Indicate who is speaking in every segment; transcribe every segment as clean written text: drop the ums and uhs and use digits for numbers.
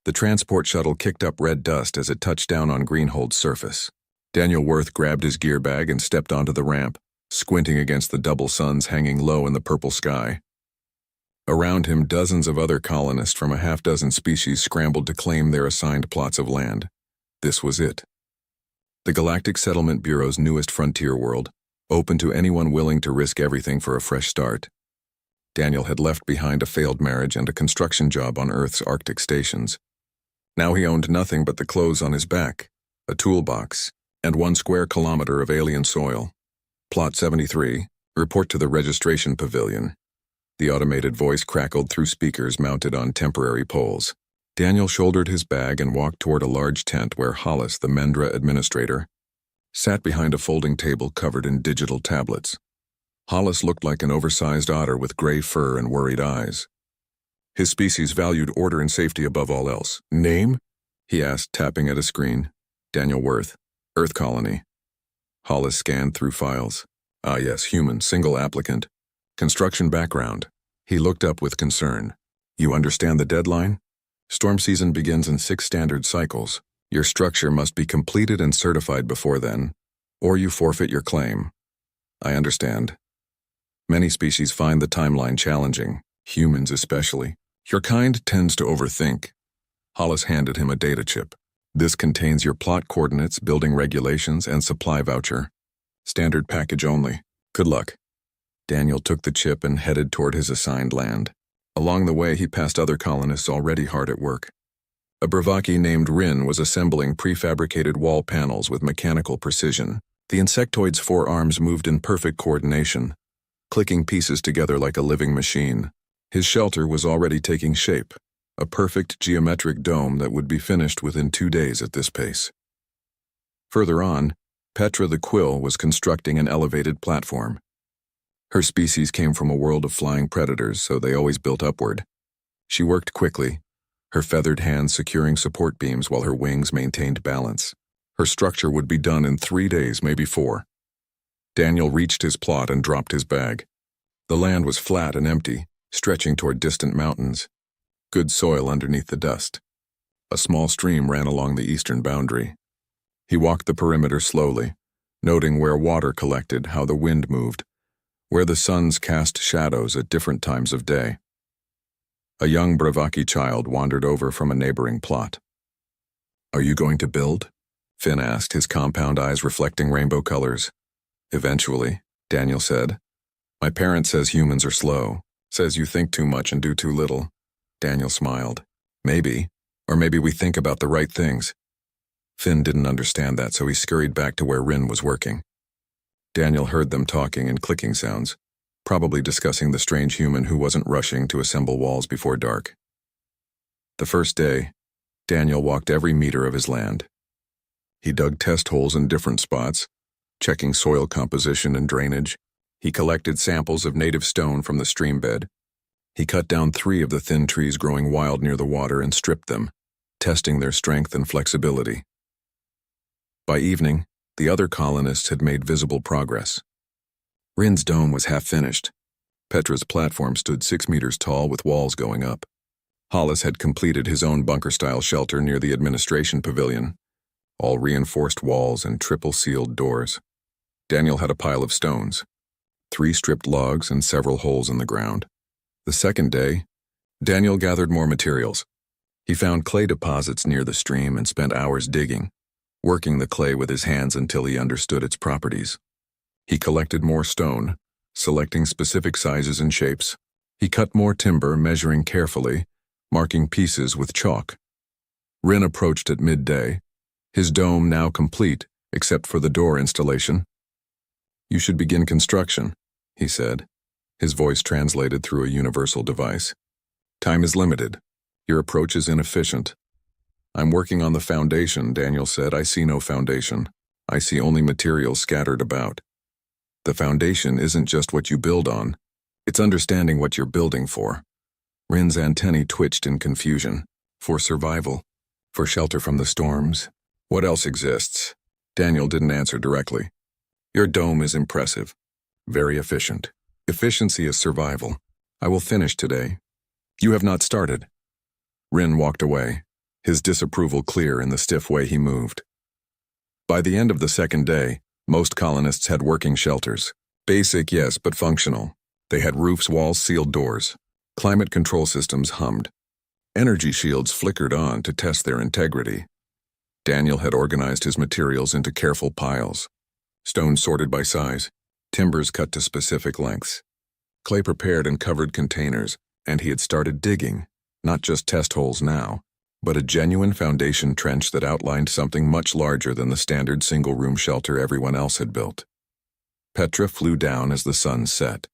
Speaker 1: The transport shuttle kicked up red dust as it touched down on Greenhold's surface. Daniel Worth grabbed his gear bag and stepped onto the ramp, squinting against the double suns hanging low in the purple sky. Around him, dozens of other colonists from a half-dozen species scrambled to claim their assigned plots of land. This was it. The Galactic Settlement Bureau's newest frontier world, open to anyone willing to risk everything for a fresh start. Daniel had left behind a failed marriage and a construction job on Earth's Arctic stations. Now he owned nothing but the clothes on his back, a toolbox, and 1 square kilometer of alien soil. Plot 73, report to the registration pavilion. The automated voice crackled through speakers mounted on temporary poles. Daniel shouldered his bag and walked toward a large tent where Hollis, the Mendra administrator, sat behind a folding table covered in digital tablets. Hollis looked like an oversized otter with gray fur and worried eyes. His species valued order and safety above all else. Name? He asked, tapping at a screen. Daniel Worth, Earth Colony. Hollis scanned through files. Ah yes, human, single applicant. Construction background. He looked up with concern. You understand the deadline? Storm season begins in 6 standard cycles. Your structure must be completed and certified before then, or you forfeit your claim. I understand. Many species find the timeline challenging, humans especially. Your kind tends to overthink. Hollis handed him a data chip. This contains your plot coordinates, building regulations, and supply voucher. Standard package only. Good luck. Daniel took the chip and headed toward his assigned land. Along the way, he passed other colonists already hard at work. A Bravaki named Rin was assembling prefabricated wall panels with mechanical precision. The insectoid's 4 arms moved in perfect coordination, clicking pieces together like a living machine. His shelter was already taking shape, a perfect geometric dome that would be finished within 2 days at this pace. Further on, Petra the quill was constructing an elevated platform. Her species came from a world of flying predators, so they always built upward. She worked quickly, her feathered hands securing support beams while her wings maintained balance. Her structure would be done in 3 days, maybe 4. Daniel reached his plot and dropped his bag. The land was flat and empty, stretching toward distant mountains. Good soil underneath the dust. A small stream ran along the eastern boundary. He walked the perimeter slowly, noting where water collected, how the wind moved, where the suns cast shadows at different times of day. A young Bravaki child wandered over from a neighboring plot. Are you going to build? Finn asked, his compound eyes reflecting rainbow colors. Eventually, Daniel said. My parent says humans are slow, says you think too much and do too little. Daniel smiled. Maybe, or maybe we think about the right things. Finn didn't understand that, so he scurried back to where Rin was working. Daniel heard them talking and clicking sounds, probably discussing the strange human who wasn't rushing to assemble walls before dark. The first day, Daniel walked every meter of his land. He dug test holes in different spots, checking soil composition and drainage. He collected samples of native stone from the stream bed. He cut down 3 of the thin trees growing wild near the water and stripped them, testing their strength and flexibility. By evening, the other colonists had made visible progress. Rin's dome was half finished. Petra's platform stood 6 meters tall with walls going up. Hollis had completed his own bunker-style shelter near the administration pavilion, all reinforced walls and triple-sealed doors. Daniel had a pile of stones, 3 stripped logs and several holes in the ground. The second day, Daniel gathered more materials. He found clay deposits near the stream and spent hours digging, working the clay with his hands until he understood its properties. He collected more stone, selecting specific sizes and shapes. He cut more timber, measuring carefully, marking pieces with chalk. Rin approached at midday, his dome now complete, except for the door installation. You should begin construction, he said, his voice translated through a universal device. Time is limited. Your approach is inefficient. I'm working on the foundation, Daniel said. I see no foundation. I see only materials scattered about. The foundation isn't just what you build on. It's understanding what you're building for. Rin's antennae twitched in confusion. For survival. For shelter from the storms. What else exists? Daniel didn't answer directly. Your dome is impressive. Very efficient. Efficiency is survival. I will finish today. You have not started. Rin walked away, his disapproval clear in the stiff way he moved. By the end of the second day, most colonists had working shelters. Basic, yes, but functional. They had roofs, walls, sealed doors. Climate control systems hummed. Energy shields flickered on to test their integrity. Daniel had organized his materials into careful piles. Stones sorted by size, timbers cut to specific lengths. Clay prepared and covered containers, and he had started digging, not just test holes now, but a genuine foundation trench that outlined something much larger than the standard single-room shelter everyone else had built. Petra flew down as the sun set.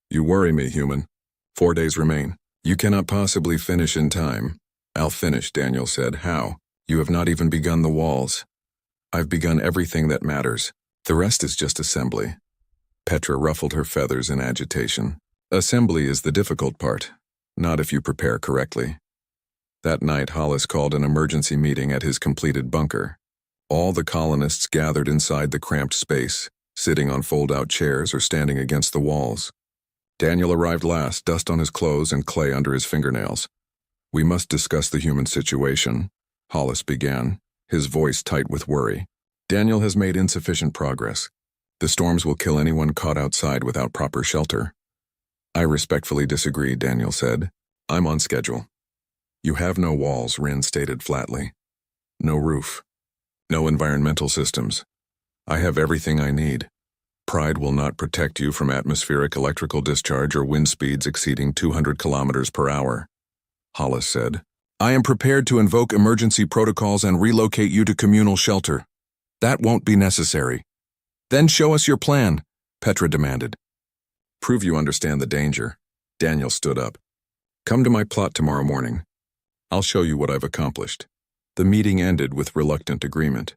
Speaker 1: "You worry me, human. 4 days remain. You cannot possibly finish in time." "I'll finish," Daniel said. "How? You have not even begun the walls." "I've begun everything that matters. The rest is just assembly." Petra ruffled her feathers in agitation. "Assembly is the difficult part, not if you prepare correctly." That night, Hollis called an emergency meeting at his completed bunker. All the colonists gathered inside the cramped space, sitting on fold-out chairs or standing against the walls. Daniel arrived last, dust on his clothes and clay under his fingernails. "We must discuss the human situation," Hollis began, his voice tight with worry. "Daniel has made insufficient progress. The storms will kill anyone caught outside without proper shelter." "I respectfully disagree," Daniel said. "I'm on schedule." "You have no walls," Rin stated flatly. "No roof. No environmental systems. I have everything I need. Pride will not protect you from atmospheric electrical discharge or wind speeds exceeding 200 kilometers per hour," Hollis said. "I am prepared to invoke emergency protocols and relocate you to communal shelter. That won't be necessary." "Then show us your plan," Petra demanded. "Prove you understand the danger." Daniel stood up. "Come to my plot tomorrow morning. I'll show you what I've accomplished." The meeting ended with reluctant agreement.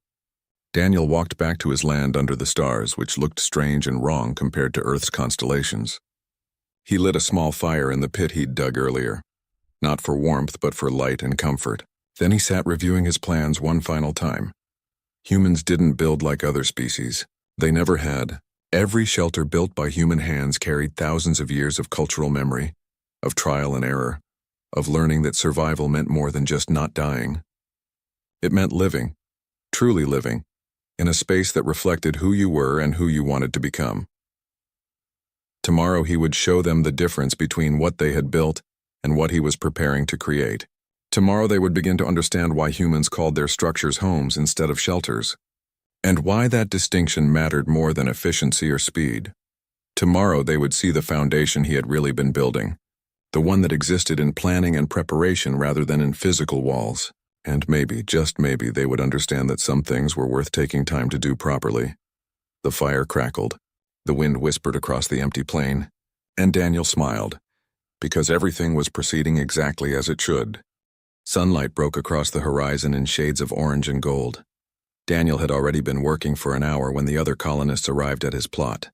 Speaker 1: Daniel walked back to his land under the stars, which looked strange and wrong compared to Earth's constellations. He lit a small fire in the pit he'd dug earlier, not for warmth but for light and comfort. Then he sat reviewing his plans one final time. Humans didn't build like other species. They never had. Every shelter built by human hands carried thousands of years of cultural memory, of trial and error, of learning that survival meant more than just not dying. It meant living, truly living, in a space that reflected who you were and who you wanted to become. Tomorrow he would show them the difference between what they had built and what he was preparing to create. Tomorrow they would begin to understand why humans called their structures homes instead of shelters, and why that distinction mattered more than efficiency or speed. Tomorrow they would see the foundation he had really been building, the one that existed in planning and preparation rather than in physical walls. And maybe, just maybe, they would understand that some things were worth taking time to do properly. The fire crackled, the wind whispered across the empty plain, and Daniel smiled, because everything was proceeding exactly as it should. Sunlight broke across the horizon in shades of orange and gold. Daniel had already been working for an hour when the other colonists arrived at his plot.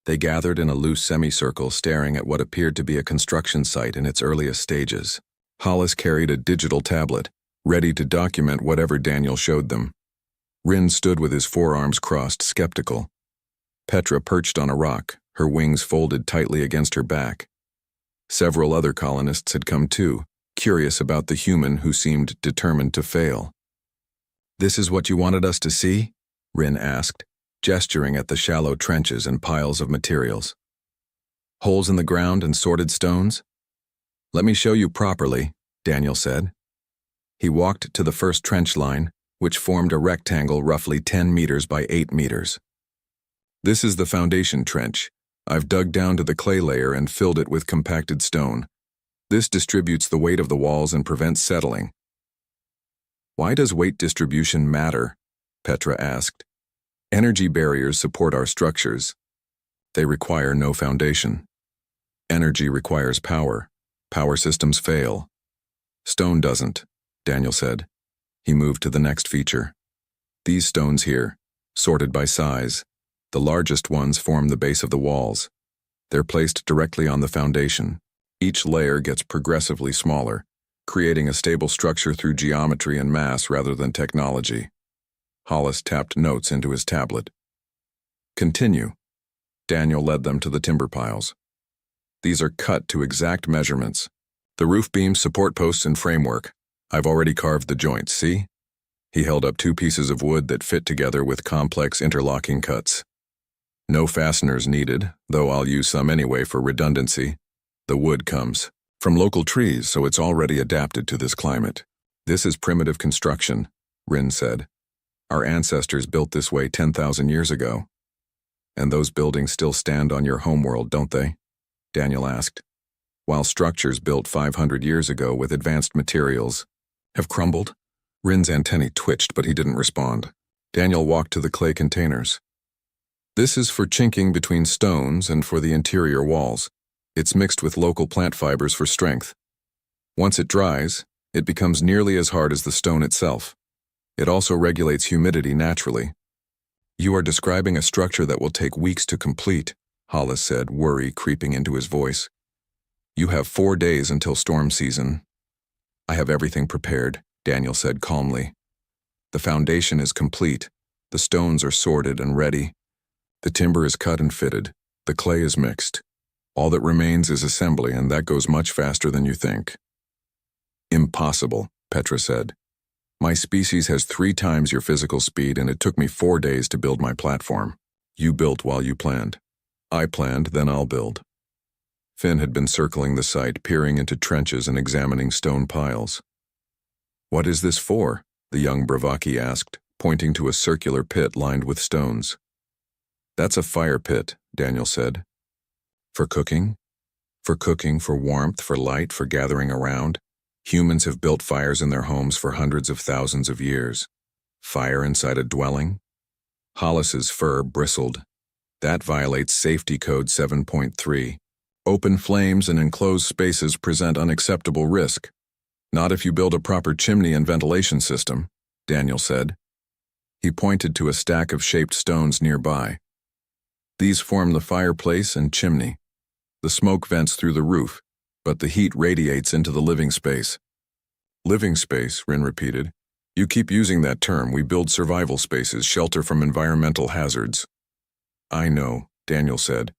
Speaker 1: They gathered in a loose semicircle, staring at what appeared to be a construction site in its earliest stages. Hollis carried a digital tablet, ready to document whatever Daniel showed them. Rin stood with his forearms crossed, skeptical. Petra perched on a rock, her wings folded tightly against her back. Several other colonists had come too, curious about the human who seemed determined to fail. "This is what you wanted us to see?" Rin asked, gesturing at the shallow trenches and piles of materials. "Holes in the ground and sorted stones?" "Let me show you properly," Daniel said. He walked to the first trench line, which formed a rectangle roughly 10 meters by 8 meters. "This is the foundation trench. I've dug down to the clay layer and filled it with compacted stone. This distributes the weight of the walls and prevents settling." "Why does weight distribution matter?" Petra asked. "Energy barriers support our structures. They require no foundation. Energy requires power. Power systems fail. Stone doesn't," Daniel said. He moved to the next feature. "These stones here, sorted by size. The largest ones form the base of the walls. They're placed directly on the foundation. Each layer gets progressively smaller, creating a stable structure through geometry and mass rather than technology." Hollis tapped notes into his tablet. "Continue." Daniel led them to the timber piles. "These are cut to exact measurements. The roof beams, support posts, and framework. I've already carved the joints, see? He held up 2 pieces of wood that fit together with complex interlocking cuts. No fasteners needed, though I'll use some anyway for redundancy. The wood comes from local trees, so it's already adapted to this climate. This is primitive construction, Rin said. Our ancestors built this way 10,000 years ago. And those buildings still stand on your homeworld, don't they? Daniel asked. While structures built 500 years ago with advanced materials have crumbled? Rin's antennae twitched, but he didn't respond. Daniel walked to the clay containers. This is for chinking between stones and for the interior walls. It's mixed with local plant fibers for strength. Once it dries, it becomes nearly as hard as the stone itself. It also regulates humidity naturally. You are describing a structure that will take weeks to complete, Hollis said, worry creeping into his voice. You have 4 days until storm season. I have everything prepared, Daniel said calmly. The foundation is complete. The stones are sorted and ready. The timber is cut and fitted. The clay is mixed. All that remains is assembly, and that goes much faster than you think. Impossible, Petra said. My species has 3 times your physical speed, and it took me 4 days to build my platform. You built while you planned. I planned, then I'll build. Finn had been circling the site, peering into trenches and examining stone piles. What is this for? The young Bravaki asked, pointing to a circular pit lined with stones. That's a fire pit, Daniel said. For cooking? For cooking, for warmth, for light, for gathering around. Humans have built fires in their homes for hundreds of thousands of years. Fire inside a dwelling? Hollis's fur bristled. That violates Safety Code 7.3. Open flames and enclosed spaces present unacceptable risk. Not if you build a proper chimney and ventilation system, Daniel said. He pointed to a stack of shaped stones nearby. These form the fireplace and chimney. The smoke vents through the roof, but the heat radiates into the living space. Living space, Rin repeated. You keep using that term. We build survival spaces, shelter from environmental hazards. I know, Daniel said.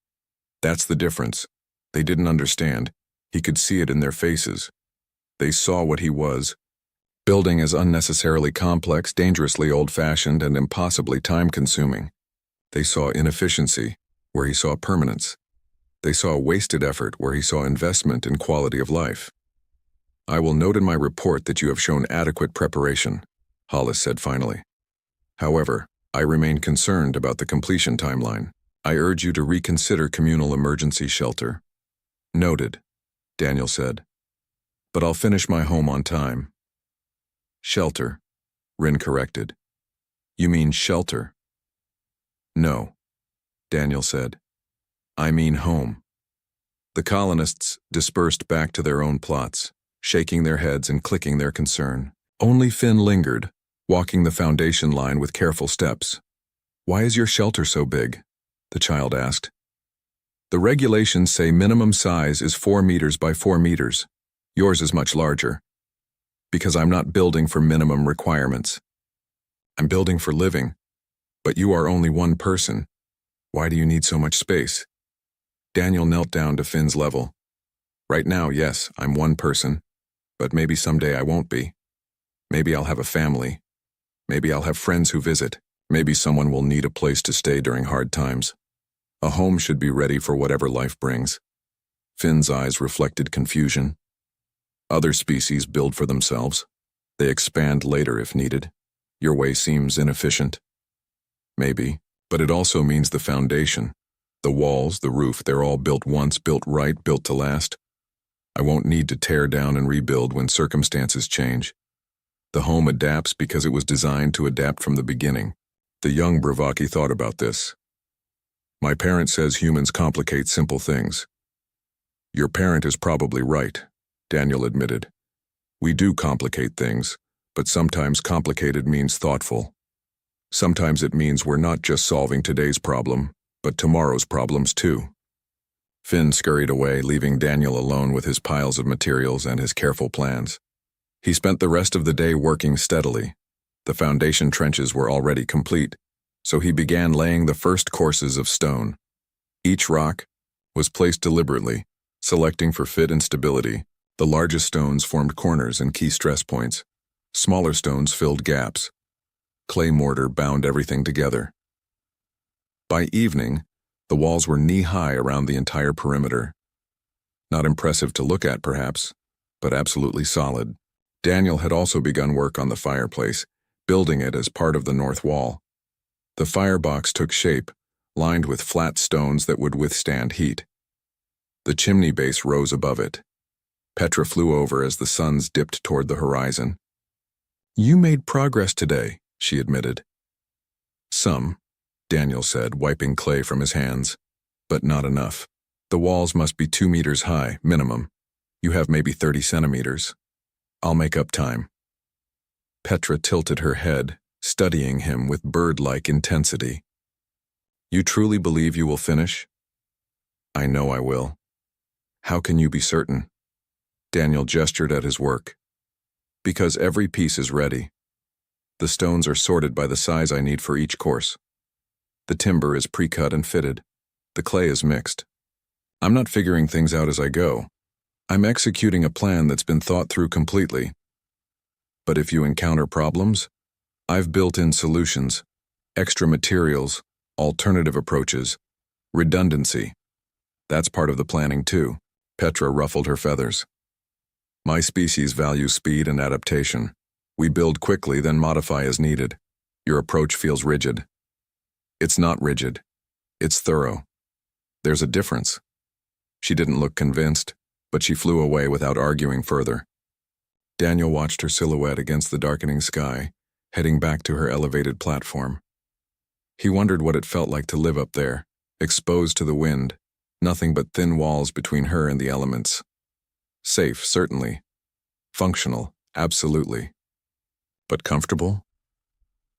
Speaker 1: That's the difference. They didn't understand. He could see it in their faces. They saw what he was. Building is unnecessarily complex, dangerously old-fashioned, and impossibly time-consuming. They saw inefficiency, where he saw permanence. They saw wasted effort, where he saw investment in quality of life. I will note in my report that you have shown adequate preparation, Hollis said finally. However, I remain concerned about the completion timeline. I urge you to reconsider communal emergency shelter. Noted, Daniel said. But I'll finish my home on time. Shelter, Rin corrected. You mean shelter? No, Daniel said. I mean home. The colonists dispersed back to their own plots, shaking their heads and clicking their concern. Only Finn lingered, walking the foundation line with careful steps. Why is your shelter so big? The child asked. The regulations say minimum size is 4 meters by 4 meters. Yours is much larger. Because I'm not building for minimum requirements. I'm building for living. But you are only one person. Why do you need so much space? Daniel knelt down to Finn's level. Right now, yes, I'm one person. But maybe someday I won't be. Maybe I'll have a family. Maybe I'll have friends who visit. Maybe someone will need a place to stay during hard times. A home should be ready for whatever life brings. Finn's eyes reflected confusion. Other species build for themselves. They expand later if needed. Your way seems inefficient. Maybe, but it also means the foundation. The walls, the roof, they're all built once, built right, built to last. I won't need to tear down and rebuild when circumstances change. The home adapts because it was designed to adapt from the beginning. The young Bravaki thought about this. My parent says humans complicate simple things. Your parent is probably right, Daniel admitted. We do complicate things, but sometimes complicated means thoughtful. Sometimes it means we're not just solving today's problem, but tomorrow's problems too. Finn scurried away, leaving Daniel alone with his piles of materials and his careful plans. He spent the rest of the day working steadily. The foundation trenches were already complete, so he began laying the first courses of stone. Each rock was placed deliberately, selecting for fit and stability, The largest stones formed corners and key stress points. Smaller stones filled gaps. Clay mortar bound everything together. By evening, the walls were knee-high around the entire perimeter. Not impressive to look at, perhaps, but absolutely solid. Daniel had also begun work on the fireplace, building it as part of the north wall. The firebox took shape, lined with flat stones that would withstand heat. The chimney base rose above it. Petra flew over as the suns dipped toward the horizon. "You made progress today," she admitted. "Some," Daniel said, wiping clay from his hands. "But not enough. The walls must be 2 meters high, minimum. You have maybe 30 centimeters. I'll make up time." Petra tilted her head, studying him with bird-like intensity. "You truly believe you will finish?" "I know I will." "How can you be certain?" Daniel gestured at his work. "Because every piece is ready. The stones are sorted by the size I need for each course. The timber is pre-cut and fitted. The clay is mixed. I'm not figuring things out as I go. I'm executing a plan that's been thought through completely. But if you encounter problems, I've built in solutions, extra materials, alternative approaches, redundancy. That's part of the planning too." Petra ruffled her feathers. "My species values speed and adaptation. We build quickly, then modify as needed. Your approach feels rigid." "It's not rigid. It's thorough. There's a difference." She didn't look convinced, but she flew away without arguing further. Daniel watched her silhouette against the darkening sky, heading back to her elevated platform. He wondered what it felt like to live up there, exposed to the wind, nothing but thin walls between her and the elements. Safe, certainly. Functional, absolutely. But comfortable?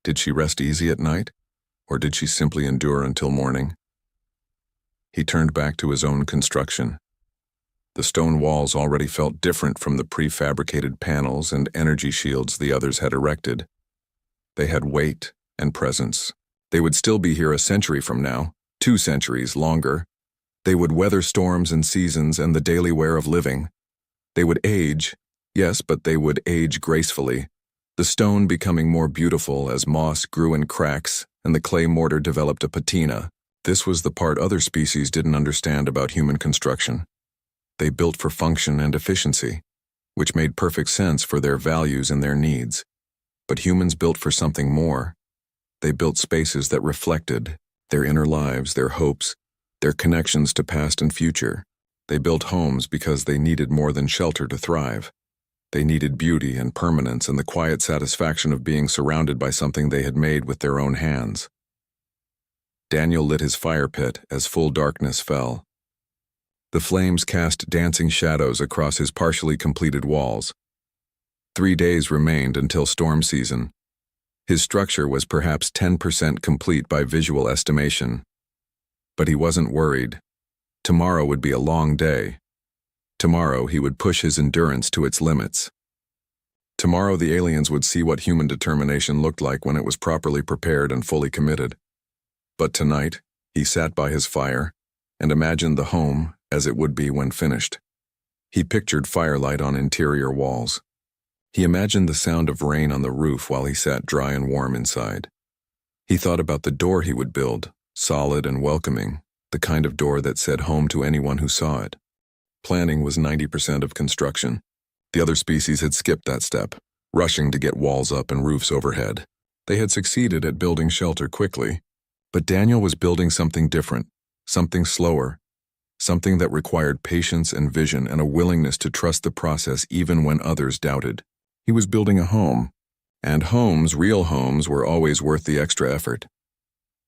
Speaker 1: Did she rest easy at night, or did she simply endure until morning? He turned back to his own construction. The stone walls already felt different from the prefabricated panels and energy shields the others had erected. They had weight and presence. They would still be here a century from now, 2 centuries longer. They would weather storms and seasons and the daily wear of living. They would age, yes, but they would age gracefully, the stone becoming more beautiful as moss grew in cracks and the clay mortar developed a patina. This was the part other species didn't understand about human construction. They built for function and efficiency, which made perfect sense for their values and their needs. But humans built for something more. They built spaces that reflected their inner lives, their hopes, their connections to past and future. They built homes because they needed more than shelter to thrive. They needed beauty and permanence and the quiet satisfaction of being surrounded by something they had made with their own hands. Daniel lit his fire pit as full darkness fell. The flames cast dancing shadows across his partially completed walls. 3 days remained until storm season. His structure was perhaps 10% complete by visual estimation. But he wasn't worried. Tomorrow would be a long day. Tomorrow he would push his endurance to its limits. Tomorrow the aliens would see what human determination looked like when it was properly prepared and fully committed. But tonight, he sat by his fire and imagined the home as it would be when finished. He pictured firelight on interior walls. He imagined the sound of rain on the roof while he sat dry and warm inside. He thought about the door he would build, solid and welcoming, the kind of door that said home to anyone who saw it. Planning was 90% of construction. The other species had skipped that step, rushing to get walls up and roofs overhead. They had succeeded at building shelter quickly, but Daniel was building something different, something slower, something that required patience and vision and a willingness to trust the process even when others doubted. He was building a home, and homes, real homes, were always worth the extra effort.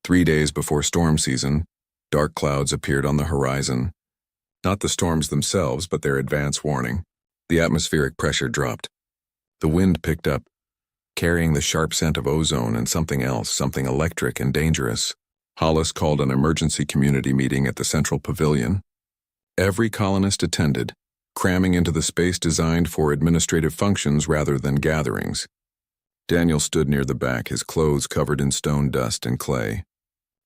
Speaker 1: 3 days before storm season, dark clouds appeared on the horizon. Not the storms themselves, but their advance warning. The atmospheric pressure dropped. The wind picked up, carrying the sharp scent of ozone and something else, something electric and dangerous. Hollis called an emergency community meeting at the central pavilion. Every colonist attended, cramming into the space designed for administrative functions rather than gatherings. Daniel stood near the back, his clothes covered in stone dust and clay.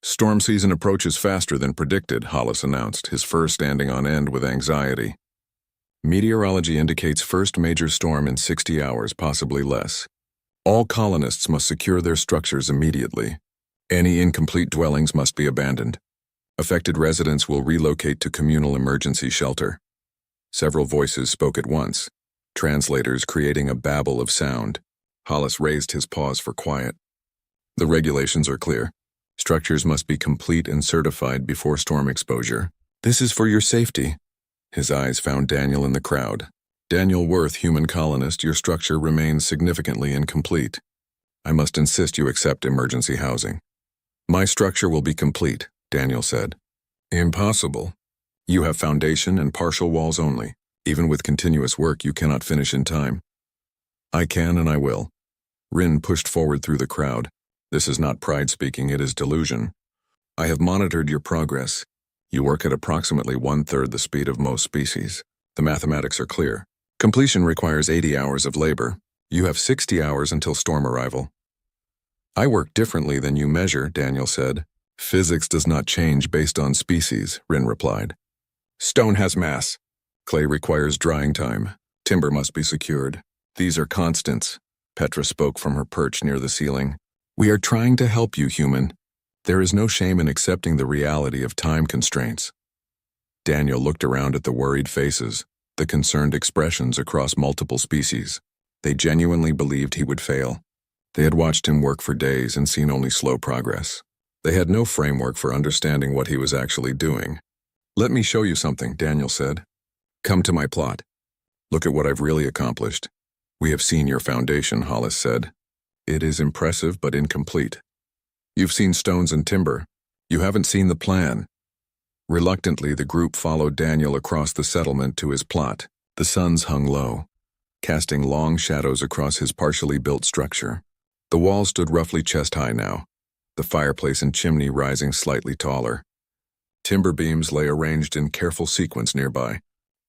Speaker 1: "Storm season approaches faster than predicted," Hollis announced, his fur standing on end with anxiety. Meteorology indicates first major storm in 60 hours, possibly less. All colonists must secure their structures immediately. Any incomplete dwellings must be abandoned. Affected residents will relocate to communal emergency shelter. Several voices spoke at once, translators creating a babble of sound. Hollis raised his paws for quiet. The regulations are clear. Structures must be complete and certified before storm exposure. This is for your safety. His eyes found Daniel in the crowd. Daniel Worth, human colonist, your structure remains significantly incomplete. I must insist you accept emergency housing. My structure will be complete, Daniel said. Impossible. You have foundation and partial walls only. Even with continuous work, you cannot finish in time. I can and I will. Rin pushed forward through the crowd. This is not pride speaking, it is delusion. I have monitored your progress. You work at approximately 1/3 the speed of most species. The mathematics are clear. Completion requires 80 hours of labor. You have 60 hours until storm arrival. I work differently than you measure, Daniel said. Physics does not change based on species, Rin replied. Stone has mass. Clay requires drying time. Timber must be secured. These are constants. Petra spoke from her perch near the ceiling. We are trying to help you, human. There is no shame in accepting the reality of time constraints. Daniel looked around at the worried faces, the concerned expressions across multiple species. They genuinely believed he would fail. They had watched him work for days and seen only slow progress. They had no framework for understanding what he was actually doing. Let me show you something, Daniel said. Come to my plot. Look at what I've really accomplished. We have seen your foundation, Hollis said. It is impressive but incomplete. You've seen stones and timber. You haven't seen the plan. Reluctantly, the group followed Daniel across the settlement to his plot. The suns hung low, casting long shadows across his partially built structure. The walls stood roughly chest-high now, the fireplace and chimney rising slightly taller. Timber beams lay arranged in careful sequence nearby.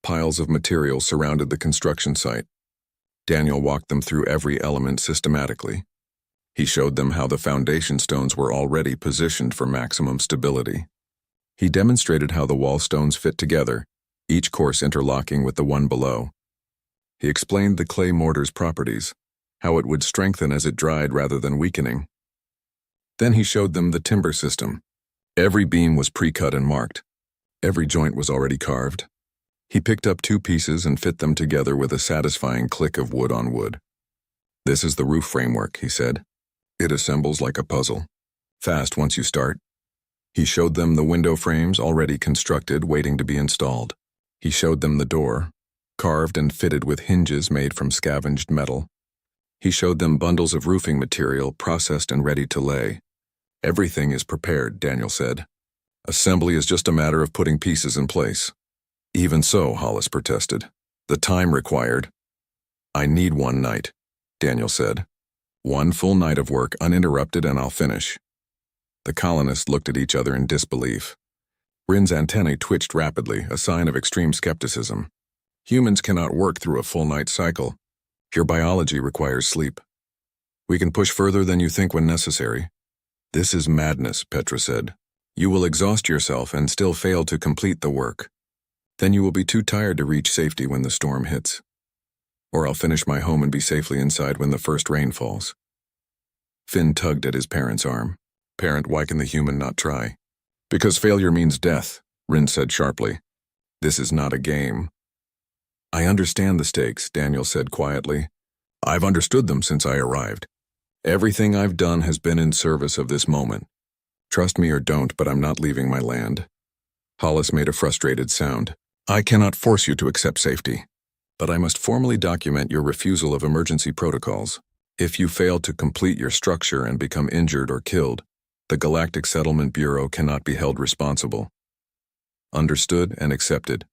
Speaker 1: Piles of material surrounded the construction site. Daniel walked them through every element systematically. He showed them how the foundation stones were already positioned for maximum stability. He demonstrated how the wall stones fit together, each course interlocking with the one below. He explained the clay mortar's properties, how it would strengthen as it dried rather than weakening. Then he showed them the timber system. Every beam was pre-cut and marked. Every joint was already carved. He picked up 2 pieces and fit them together with a satisfying click of wood on wood. This is the roof framework, he said. It assembles like a puzzle. Fast once you start. He showed them the window frames already constructed, waiting to be installed. He showed them the door, carved and fitted with hinges made from scavenged metal. He showed them bundles of roofing material processed and ready to lay. Everything is prepared, Daniel said. Assembly is just a matter of putting pieces in place. Even so, Hollis protested. The time required. I need 1 night, Daniel said. 1 full night of work uninterrupted and I'll finish. The colonists looked at each other in disbelief. Rin's antennae twitched rapidly, a sign of extreme skepticism. Humans cannot work through a full night cycle. Your biology requires sleep. We can push further than you think when necessary. This is madness, Petra said. You will exhaust yourself and still fail to complete the work. Then you will be too tired to reach safety when the storm hits. Or I'll finish my home and be safely inside when the first rain falls. Finn tugged at his parent's arm. Parent, why can the human not try? Because failure means death, Rin said sharply. This is not a game. I understand the stakes, Daniel said quietly. I've understood them since I arrived. Everything I've done has been in service of this moment. Trust me or don't, but I'm not leaving my land. Hollis made a frustrated sound. I cannot force you to accept safety, but I must formally document your refusal of emergency protocols. If you fail to complete your structure and become injured or killed, the Galactic Settlement Bureau cannot be held responsible. Understood and accepted.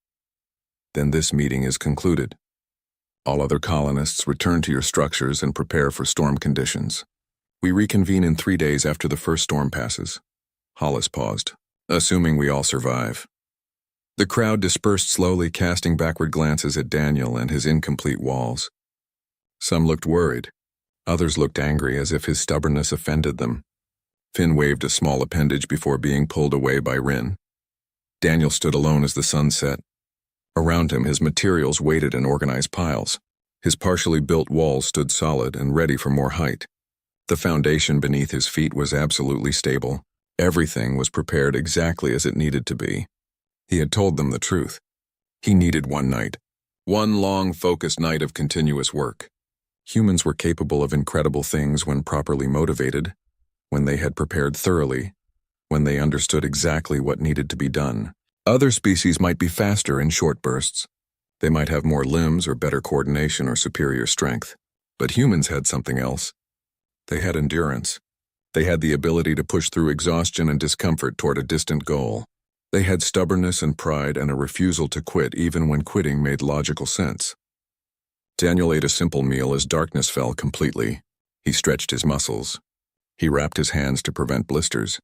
Speaker 1: Then this meeting is concluded. All other colonists return to your structures and prepare for storm conditions. We reconvene in 3 days after the first storm passes. Hollis paused, assuming we all survive. The crowd dispersed slowly, casting backward glances at Daniel and his incomplete walls. Some looked worried. Others looked angry, as if his stubbornness offended them. Finn waved a small appendage before being pulled away by Rin. Daniel stood alone as the sun set. Around him, his materials waited in organized piles. His partially built walls stood solid and ready for more height. The foundation beneath his feet was absolutely stable. Everything was prepared exactly as it needed to be. He had told them the truth. He needed one night. One long, focused night of continuous work. Humans were capable of incredible things when properly motivated, when they had prepared thoroughly, when they understood exactly what needed to be done. Other species might be faster in short bursts. They might have more limbs or better coordination or superior strength. But humans had something else. They had endurance. They had the ability to push through exhaustion and discomfort toward a distant goal. They had stubbornness and pride and a refusal to quit even when quitting made logical sense. Daniel ate a simple meal as darkness fell completely. He stretched his muscles. He wrapped his hands to prevent blisters.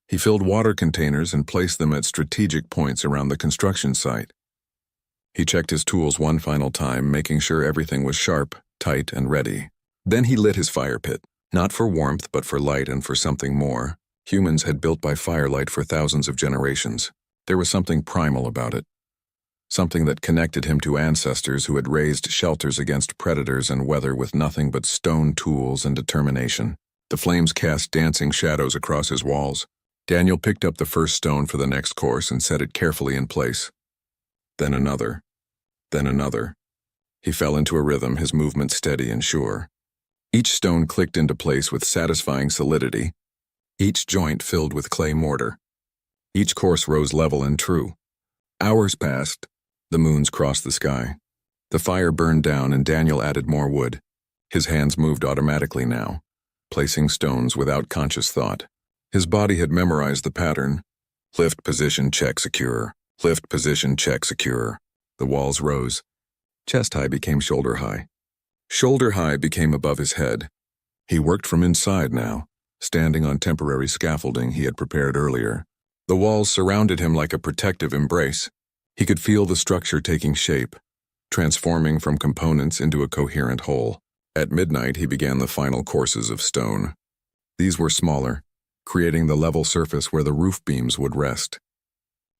Speaker 1: He filled water containers and placed them at strategic points around the construction site. He checked his tools one final time, making sure everything was sharp, tight, and ready. Then he lit his fire pit, not for warmth but for light and for something more. Humans had built by firelight for thousands of generations. There was something primal about it. Something that connected him to ancestors who had raised shelters against predators and weather with nothing but stone tools and determination. The flames cast dancing shadows across his walls. Daniel picked up the first stone for the next course and set it carefully in place. Then another. Then another. He fell into a rhythm, his movement steady and sure. Each stone clicked into place with satisfying solidity. Each joint filled with clay mortar. Each course rose level and true. Hours passed. The moons crossed the sky. The fire burned down and Daniel added more wood. His hands moved automatically now, placing stones without conscious thought. His body had memorized the pattern. Lift position, check, secure. Lift position, check, secure. The walls rose. Chest high became shoulder high. Shoulder high became above his head. He worked from inside now, standing on temporary scaffolding he had prepared earlier. The walls surrounded him like a protective embrace. He could feel the structure taking shape, transforming from components into a coherent whole. At midnight, he began the final courses of stone. These were smaller, creating the level surface where the roof beams would rest.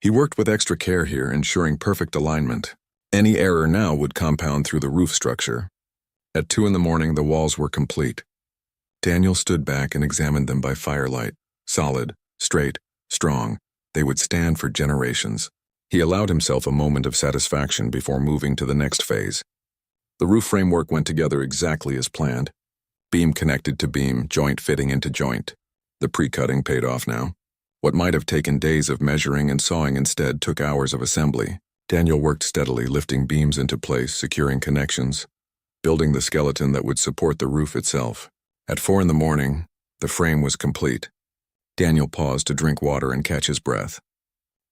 Speaker 1: He worked with extra care here, ensuring perfect alignment. Any error now would compound through the roof structure. At 2 a.m, the walls were complete. Daniel stood back and examined them by firelight. Solid, straight, strong, they would stand for generations. He allowed himself a moment of satisfaction before moving to the next phase. The roof framework went together exactly as planned. Beam connected to beam, joint fitting into joint. The pre-cutting paid off now. What might have taken days of measuring and sawing instead took hours of assembly. Daniel worked steadily, lifting beams into place, securing connections, building the skeleton that would support the roof itself. At 4 a.m, the frame was complete. Daniel paused to drink water and catch his breath.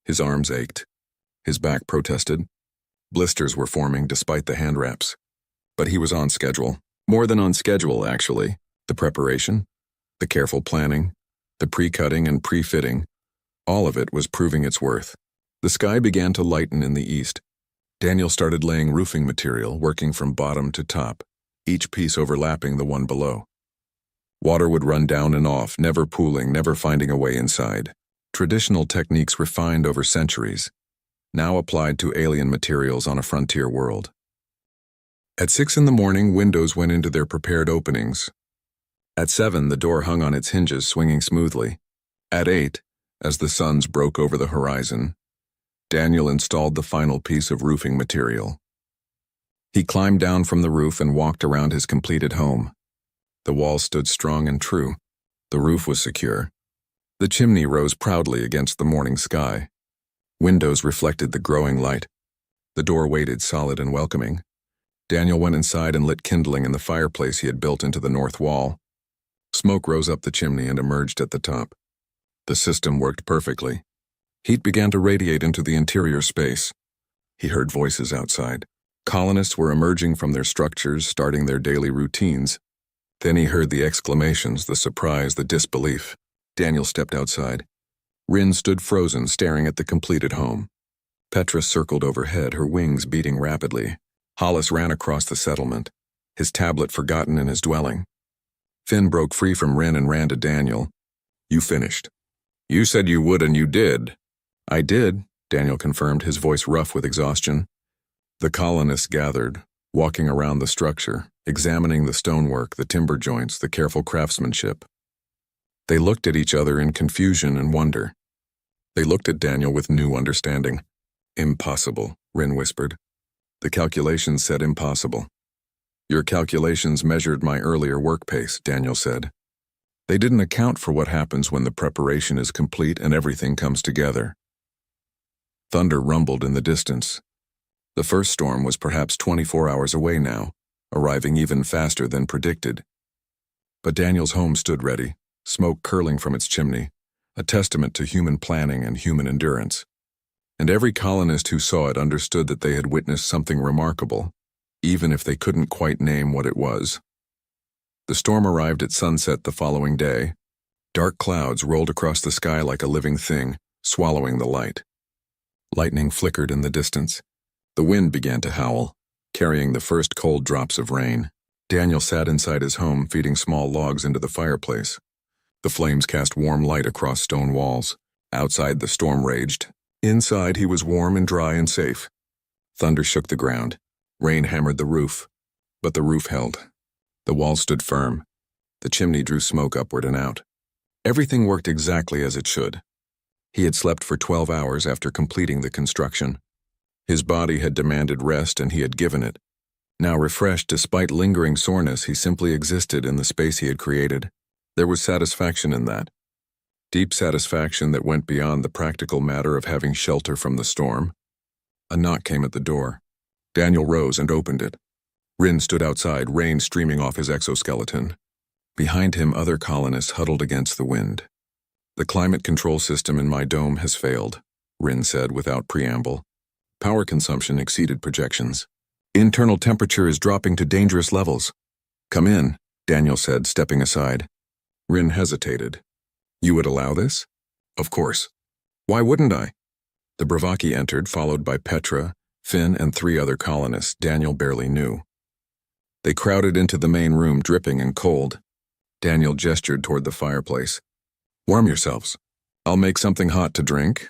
Speaker 1: His arms ached. His back protested. Blisters were forming despite the hand wraps. But he was on schedule. More than on schedule, actually. The preparation, the careful planning, the pre-cutting and pre-fitting, all of it was proving its worth. The sky began to lighten in the east. Daniel started laying roofing material, working from bottom to top, each piece overlapping the one below. Water would run down and off, never pooling, never finding a way inside. Traditional techniques refined over centuries, now applied to alien materials on a frontier world. At 6 a.m, windows went into their prepared openings. At 7, the door hung on its hinges, swinging smoothly. At 8, as the suns broke over the horizon, Daniel installed the final piece of roofing material. He climbed down from the roof and walked around his completed home. The walls stood strong and true. The roof was secure. The chimney rose proudly against the morning sky. Windows reflected the growing light. The door waited solid and welcoming. Daniel went inside and lit kindling in the fireplace he had built into the north wall. Smoke rose up the chimney and emerged at the top. The system worked perfectly. Heat began to radiate into the interior space. He heard voices outside. Colonists were emerging from their structures, starting their daily routines. Then he heard the exclamations, the surprise, the disbelief. Daniel stepped outside. Rin stood frozen, staring at the completed home. Petra circled overhead, her wings beating rapidly. Hollis ran across the settlement, his tablet forgotten in his dwelling. Finn broke free from Rin and ran to Daniel. "You finished." "You said you would and you did." "I did," Daniel confirmed, his voice rough with exhaustion. The colonists gathered, walking around the structure, examining the stonework, the timber joints, the careful craftsmanship. They looked at each other in confusion and wonder. They looked at Daniel with new understanding. Impossible, Rin whispered. The calculations said impossible. Your calculations measured my earlier work pace, Daniel said. They didn't account for what happens when the preparation is complete and everything comes together. Thunder rumbled in the distance. The first storm was perhaps 24 hours away now, arriving even faster than predicted. But Daniel's home stood ready, smoke curling from its chimney, a testament to human planning and human endurance. And every colonist who saw it understood that they had witnessed something remarkable, even if they couldn't quite name what it was. The storm arrived at sunset the following day. Dark clouds rolled across the sky like a living thing, swallowing the light. Lightning flickered in the distance. The wind began to howl, carrying the first cold drops of rain. Daniel sat inside his home, feeding small logs into the fireplace. The flames cast warm light across stone walls. Outside, the storm raged. Inside, he was warm and dry and safe. Thunder shook the ground. Rain hammered the roof. But the roof held. The walls stood firm. The chimney drew smoke upward and out. Everything worked exactly as it should. He had slept for 12 hours after completing the construction. His body had demanded rest and he had given it. Now refreshed despite lingering soreness, he simply existed in the space he had created. There was satisfaction in that. Deep satisfaction that went beyond the practical matter of having shelter from the storm. A knock came at the door. Daniel rose and opened it. Rin stood outside, rain streaming off his exoskeleton. Behind him, other colonists huddled against the wind. The climate control system in my dome has failed, Rin said without preamble. Power consumption exceeded projections. Internal temperature is dropping to dangerous levels. Come in, Daniel said, stepping aside. Rin hesitated. You would allow this? Of course. Why wouldn't I? The Bravaki entered, followed by Petra, Finn, and 3 other colonists Daniel barely knew. They crowded into the main room, dripping and cold. Daniel gestured toward the fireplace. Warm yourselves. I'll make something hot to drink.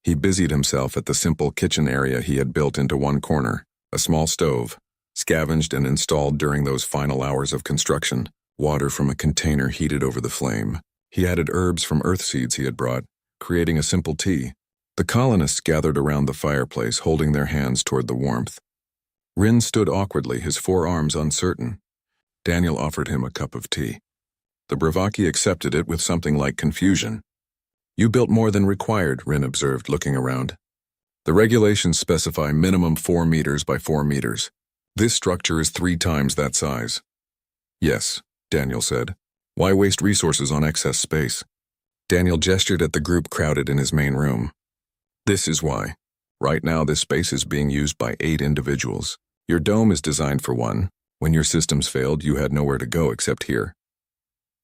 Speaker 1: He busied himself at the simple kitchen area he had built into one corner, a small stove, scavenged and installed during those final hours of construction. Water from a container heated over the flame. He added herbs from earth seeds he had brought, creating a simple tea. The colonists gathered around the fireplace, holding their hands toward the warmth. Rin stood awkwardly, his forearms uncertain. Daniel offered him a cup of tea. The Bravaki accepted it with something like confusion. You built more than required, Rin observed, looking around. The regulations specify minimum 4 meters by 4 meters. This structure is 3 times that size. Yes, Daniel said. Why waste resources on excess space? Daniel gestured at the group crowded in his main room. This is why. Right now, this space is being used by 8 individuals. Your dome is designed for 1. When your systems failed, you had nowhere to go except here.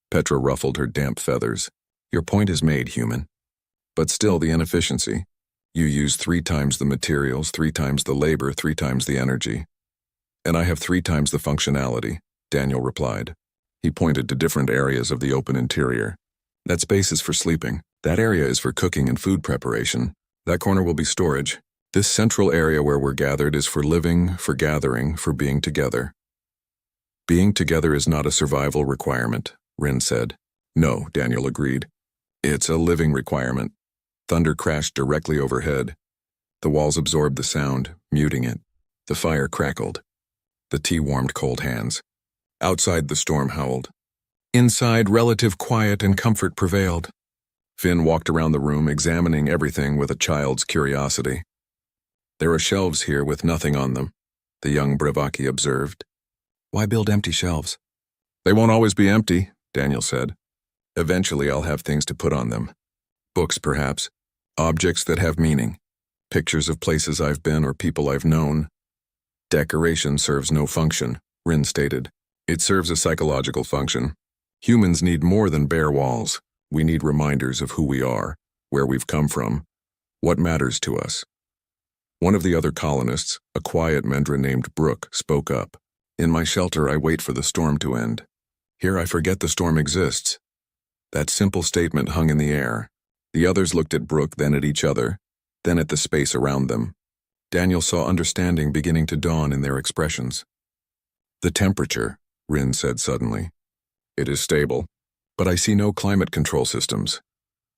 Speaker 1: Petra ruffled her damp feathers. Your point is made, human. But still the inefficiency. You use 3 times the materials, 3 times the labor, 3 times the energy. And I have 3 times the functionality, Daniel replied. He pointed to different areas of the open interior. That space is for sleeping. That area is for cooking and food preparation. That corner will be storage. This central area where we're gathered is for living, for gathering, for being together. Being together is not a survival requirement, Rin said. No, Daniel agreed. It's a living requirement. Thunder crashed directly overhead. The walls absorbed the sound, muting it. The fire crackled. The tea warmed cold hands. Outside, the storm howled. Inside, relative quiet and comfort prevailed. Finn walked around the room, examining everything with a child's curiosity. There are shelves here with nothing on them, the young Bravaki observed. Why build empty shelves? They won't always be empty, Daniel said. Eventually, I'll have things to put on them. Books, perhaps. Objects that have meaning. Pictures of places I've been or people I've known. Decoration serves no function, Rin stated. It serves a psychological function. Humans need more than bare walls. We need reminders of who we are, where we've come from, what matters to us. One of the other colonists, a quiet Mendra named Brooke, spoke up. In my shelter, I wait for the storm to end. Here I forget the storm exists. That simple statement hung in the air. The others looked at Brooke, then at each other, then at the space around them. Daniel saw understanding beginning to dawn in their expressions. The temperature, Rin said suddenly. It is stable, but I see no climate control systems.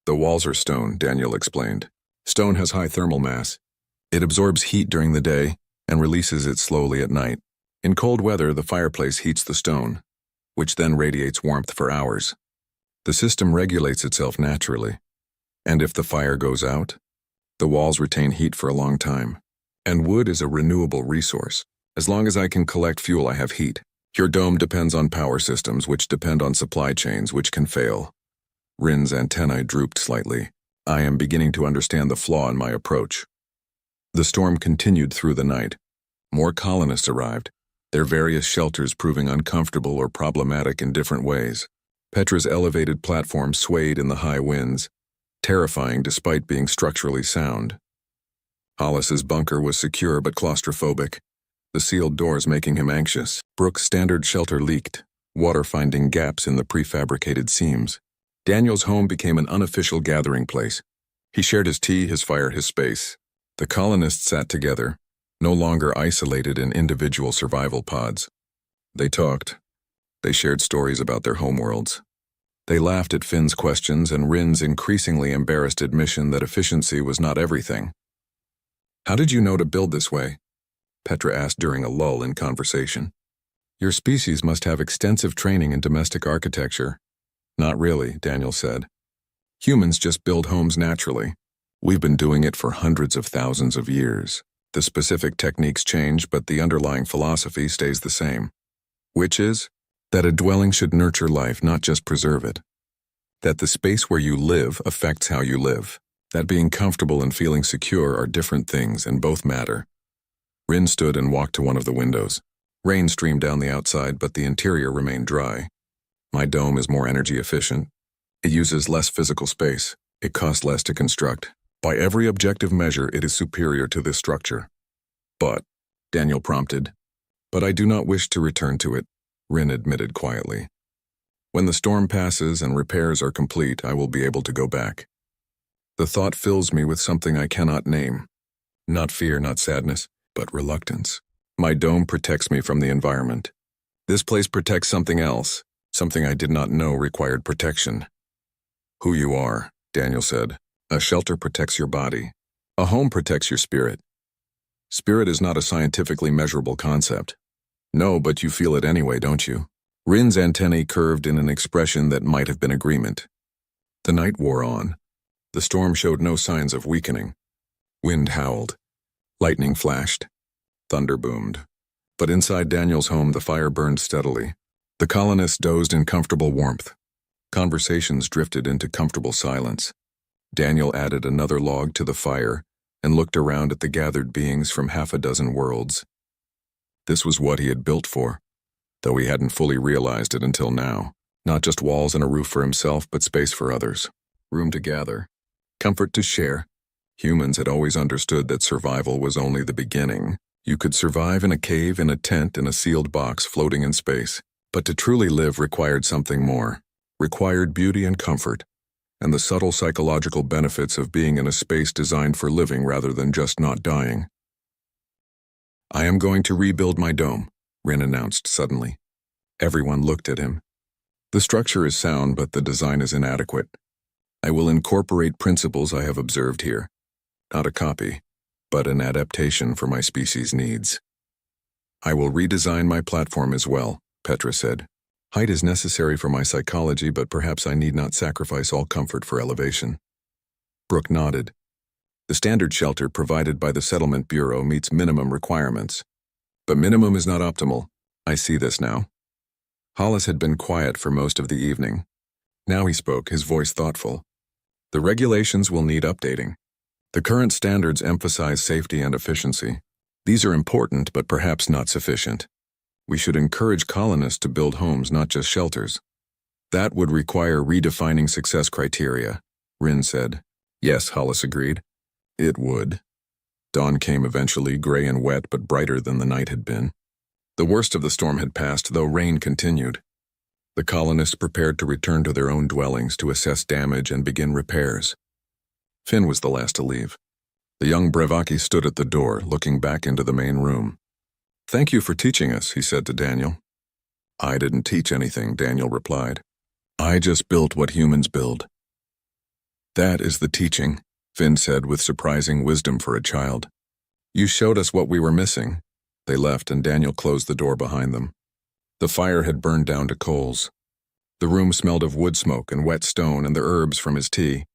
Speaker 1: The walls are stone, Daniel explained. Stone has high thermal mass. It absorbs heat during the day and releases it slowly at night. In cold weather, the fireplace heats the stone, which then radiates warmth for hours. The system regulates itself naturally. And if the fire goes out, the walls retain heat for a long time. And wood is a renewable resource. As long as I can collect fuel, I have heat. Your dome depends on power systems, which depend on supply chains, which can fail. Rin's antennae drooped slightly. I am beginning to understand the flaw in my approach. The storm continued through the night. More colonists arrived, their various shelters proving uncomfortable or problematic in different ways. Petra's elevated platform swayed in the high winds, terrifying despite being structurally sound. Hollis's bunker was secure but claustrophobic, the sealed doors making him anxious. Brooke's standard shelter leaked, water finding gaps in the prefabricated seams. Daniel's home became an unofficial gathering place. He shared his tea, his fire, his space. The colonists sat together, no longer isolated in individual survival pods. They talked. They shared stories about their homeworlds. They laughed at Finn's questions and Rin's increasingly embarrassed admission that efficiency was not everything. How did you know to build this way? Petra asked during a lull in conversation. Your species must have extensive training in domestic architecture. Not really, Daniel said. Humans just build homes naturally. We've been doing it for hundreds of thousands of years. The specific techniques change, but the underlying philosophy stays the same. Which is that a dwelling should nurture life, not just preserve it. That the space where you live affects how you live. That being comfortable and feeling secure are different things, and both matter. Rin stood and walked to one of the windows. Rain streamed down the outside, but the interior remained dry. My dome is more energy efficient. It uses less physical space. It costs less to construct. By every objective measure, it is superior to this structure. But, Daniel prompted. But I do not wish to return to it, Rin admitted quietly. When the storm passes and repairs are complete, I will be able to go back. The thought fills me with something I cannot name. Not fear, not sadness, but reluctance. My dome protects me from the environment. This place protects something else, something I did not know required protection. Who you are, Daniel said. A shelter protects your body. A home protects your spirit. Spirit is not a scientifically measurable concept. No, but you feel it anyway, don't you? Rin's antennae curved in an expression that might have been agreement. The night wore on. The storm showed no signs of weakening. Wind howled. Lightning flashed. Thunder boomed. But inside Daniel's home, the fire burned steadily. The colonists dozed in comfortable warmth. Conversations drifted into comfortable silence. Daniel added another log to the fire and looked around at the gathered beings from half a dozen worlds. This was what he had built for, though he hadn't fully realized it until now. Not just walls and a roof for himself, but space for others. Room to gather. Comfort to share. Humans had always understood that survival was only the beginning. You could survive in a cave, in a tent, in a sealed box floating in space. But to truly live required something more. Required beauty and comfort, and the subtle psychological benefits of being in a space designed for living rather than just not dying. I am going to rebuild my dome, Rin announced suddenly. Everyone looked at him. The structure is sound, but the design is inadequate. I will incorporate principles I have observed here. Not a copy, but an adaptation for my species' needs. I will redesign my platform as well, Petra said. Height is necessary for my psychology, but perhaps I need not sacrifice all comfort for elevation. Brooke nodded. The standard shelter provided by the Settlement Bureau meets minimum requirements. But minimum is not optimal. I see this now. Hollis had been quiet for most of the evening. Now he spoke, his voice thoughtful. The regulations will need updating. The current standards emphasize safety and efficiency. These are important, but perhaps not sufficient. We should encourage colonists to build homes, not just shelters. That would require redefining success criteria, Rin said. Yes, Hollis agreed. It would. Dawn came eventually, gray and wet, but brighter than the night had been. The worst of the storm had passed, though rain continued. The colonists prepared to return to their own dwellings to assess damage and begin repairs. Finn was the last to leave. The young Brevaki stood at the door, looking back into the main room. "Thank you for teaching us," he said to Daniel. "I didn't teach anything," Daniel replied. "I just built what humans build." "That is the teaching," Finn said with surprising wisdom for a child. "You showed us what we were missing." They left and Daniel closed the door behind them. The fire had burned down to coals. The room smelled of wood smoke and wet stone and the herbs from his tea.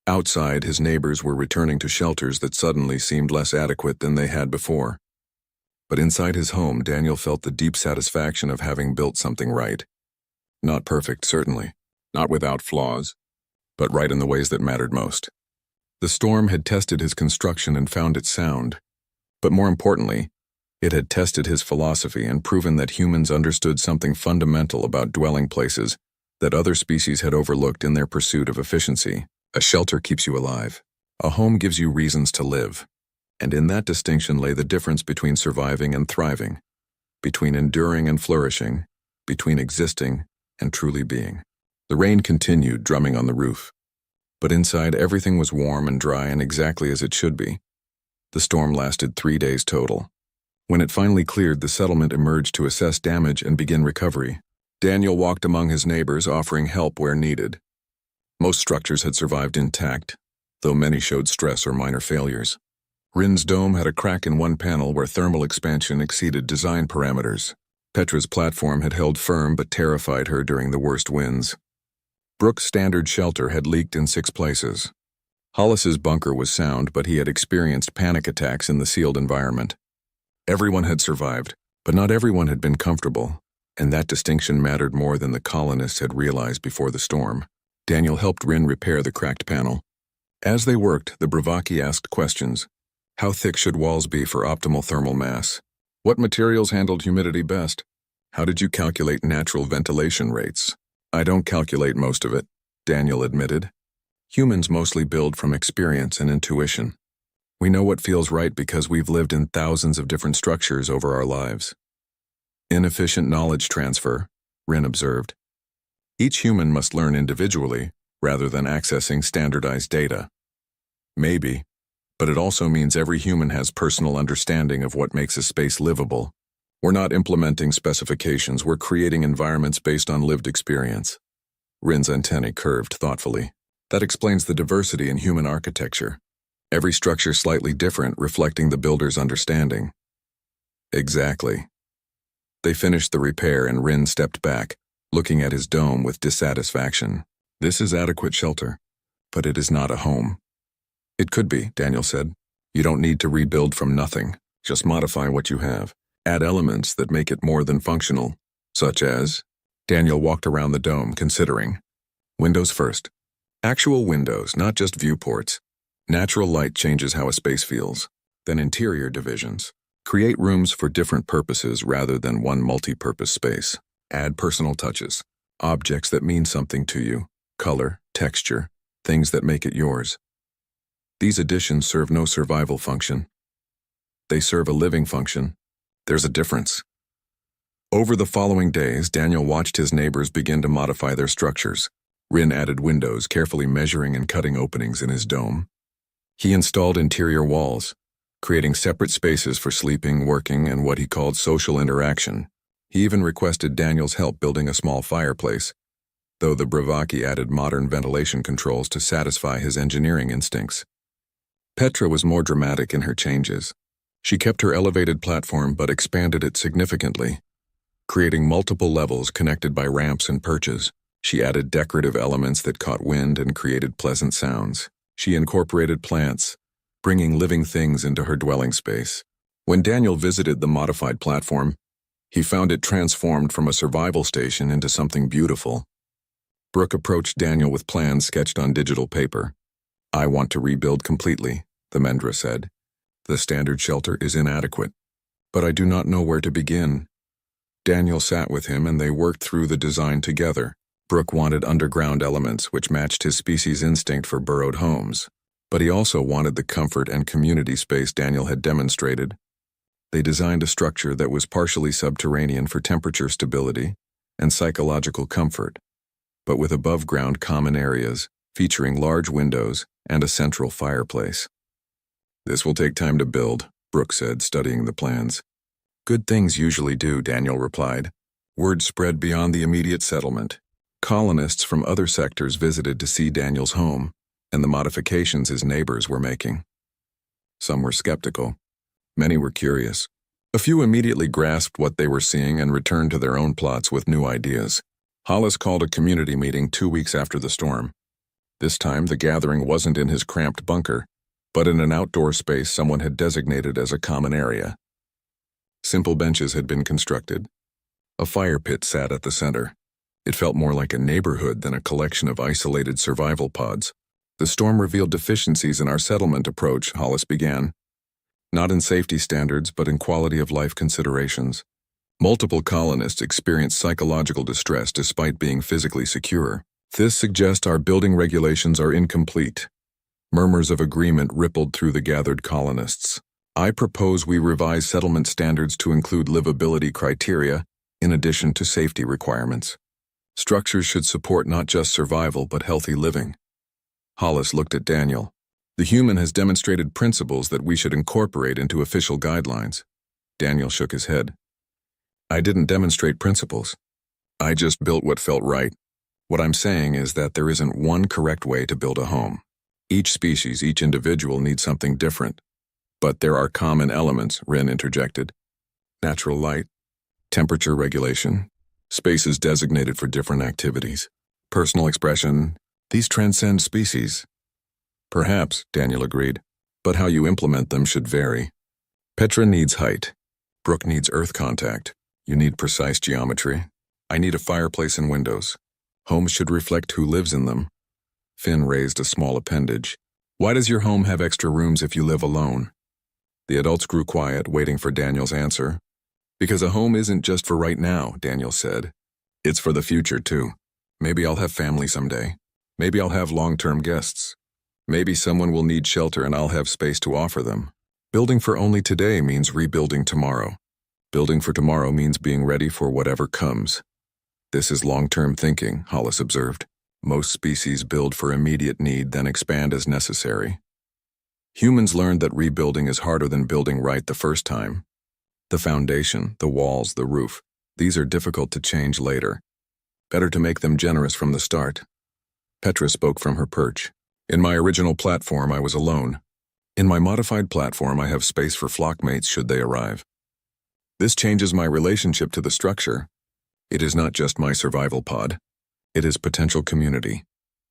Speaker 1: Outside, his neighbors were returning to shelters that suddenly seemed less adequate than they had before. But inside his home, Daniel felt the deep satisfaction of having built something right. Not perfect, certainly. Not without flaws. But right in the ways that mattered most. The storm had tested his construction and found it sound. But more importantly, it had tested his philosophy and proven that humans understood something fundamental about dwelling places that other species had overlooked in their pursuit of efficiency. A shelter keeps you alive. A home gives you reasons to live. And in that distinction lay the difference between surviving and thriving, between enduring and flourishing, between existing and truly being. The rain continued, drumming on the roof. But inside, everything was warm and dry and exactly as it should be. The storm lasted 3 days total. When it finally cleared, the settlement emerged to assess damage and begin recovery. Daniel walked among his neighbors, offering help where needed. Most structures had survived intact, though many showed stress or minor failures. Rin's dome had a crack in one panel where thermal expansion exceeded design parameters. Petra's platform had held firm but terrified her during the worst winds. Brooke's standard shelter had leaked in 6 places. Hollis's bunker was sound, but he had experienced panic attacks in the sealed environment. Everyone had survived, but not everyone had been comfortable, and that distinction mattered more than the colonists had realized before the storm. Daniel helped Rin repair the cracked panel. As they worked, the Brevaki asked questions. How thick should walls be for optimal thermal mass? What materials handled humidity best? How did you calculate natural ventilation rates? "I don't calculate most of it," Daniel admitted. "Humans mostly build from experience and intuition. We know what feels right because we've lived in thousands of different structures over our lives." "Inefficient knowledge transfer," Rin observed. "Each human must learn individually, rather than accessing standardized data." "Maybe, but it also means every human has personal understanding of what makes a space livable. We're not implementing specifications, we're creating environments based on lived experience." Rin's antennae curved thoughtfully. "That explains the diversity in human architecture. Every structure slightly different, reflecting the builder's understanding." "Exactly." They finished the repair and Rin stepped back, looking at his dome with dissatisfaction. "This is adequate shelter, but it is not a home." "It could be," Daniel said. "You don't need to rebuild from nothing. Just modify what you have. Add elements that make it more than functional, such as..." Daniel walked around the dome, considering. "Windows first. Actual windows, not just viewports. Natural light changes how a space feels. Then interior divisions. Create rooms for different purposes rather than one multi-purpose space. Add personal touches. Objects that mean something to you. Color, texture, things that make it yours. These additions serve no survival function. They serve a living function. There's a difference." Over the following days, Daniel watched his neighbors begin to modify their structures. Rin added windows, carefully measuring and cutting openings in his dome. He installed interior walls, creating separate spaces for sleeping, working, and what he called social interaction. He even requested Daniel's help building a small fireplace, though the Brevaki added modern ventilation controls to satisfy his engineering instincts. Petra was more dramatic in her changes. She kept her elevated platform but expanded it significantly, creating multiple levels connected by ramps and perches. She added decorative elements that caught wind and created pleasant sounds. She incorporated plants, bringing living things into her dwelling space. When Daniel visited the modified platform, he found it transformed from a survival station into something beautiful. Brooke approached Daniel with plans sketched on digital paper. "I want to rebuild completely," the Mendra said. "The standard shelter is inadequate, but I do not know where to begin." Daniel sat with him and they worked through the design together. Brooke wanted underground elements which matched his species' instinct for burrowed homes, but he also wanted the comfort and community space Daniel had demonstrated. They designed a structure that was partially subterranean for temperature stability and psychological comfort, but with above-ground common areas featuring large windows and a central fireplace. This will take time to build, Brooke said, studying the plans. Good things usually do, Daniel replied. Word spread beyond the immediate settlement. Colonists from other sectors visited to see Daniel's home and the modifications his neighbors were making. Some were skeptical. Many were curious. A few immediately grasped what they were seeing and returned to their own plots with new ideas. Hollis called a community meeting 2 weeks after the storm. This time, the gathering wasn't in his cramped bunker, but in an outdoor space someone had designated as a common area. Simple benches had been constructed. A fire pit sat at the center. It felt more like a neighborhood than a collection of isolated survival pods. The storm revealed deficiencies in our settlement approach, Hollis began. Not in safety standards, but in quality of life considerations. Multiple colonists experienced psychological distress despite being physically secure. This suggests our building regulations are incomplete. Murmurs of agreement rippled through the gathered colonists. I propose we revise settlement standards to include livability criteria, in addition to safety requirements. Structures should support not just survival, but healthy living. Hollis looked at Daniel. The human has demonstrated principles that we should incorporate into official guidelines. Daniel shook his head. I didn't demonstrate principles. I just built what felt right. What I'm saying is that there isn't one correct way to build a home. Each species, each individual needs something different. But there are common elements, Wren interjected. Natural light, temperature regulation, spaces designated for different activities, personal expression. These transcend species. Perhaps, Daniel agreed, but how you implement them should vary. Petra needs height. Brooke needs earth contact. You need precise geometry. I need a fireplace and windows. Homes should reflect who lives in them. Finn raised a small appendage. Why does your home have extra rooms if you live alone? The adults grew quiet, waiting for Daniel's answer. Because a home isn't just for right now, Daniel said. It's for the future, too. Maybe I'll have family someday. Maybe I'll have long-term guests. Maybe someone will need shelter and I'll have space to offer them. Building for only today means rebuilding tomorrow. Building for tomorrow means being ready for whatever comes. This is long-term thinking, Hollis observed. Most species build for immediate need, then expand as necessary. Humans learned that rebuilding is harder than building right the first time. The foundation, the walls, the roof, these are difficult to change later. Better to make them generous from the start. Petra spoke from her perch. In my original platform, I was alone. In my modified platform, I have space for flockmates should they arrive. This changes my relationship to the structure. It is not just my survival pod. It is potential community.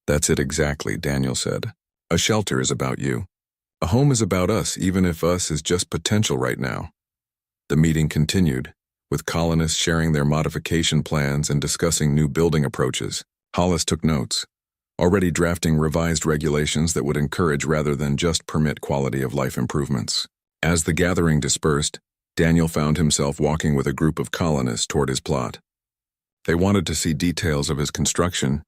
Speaker 1: That's it exactly, Daniel said. A shelter is about you. A home is about us, even if us is just potential right now. The meeting continued, with colonists sharing their modification plans and discussing new building approaches. Hollis took notes, already drafting revised regulations that would encourage rather than just permit quality of life improvements. As the gathering dispersed, Daniel found himself walking with a group of colonists toward his plot. They wanted to see details of his construction,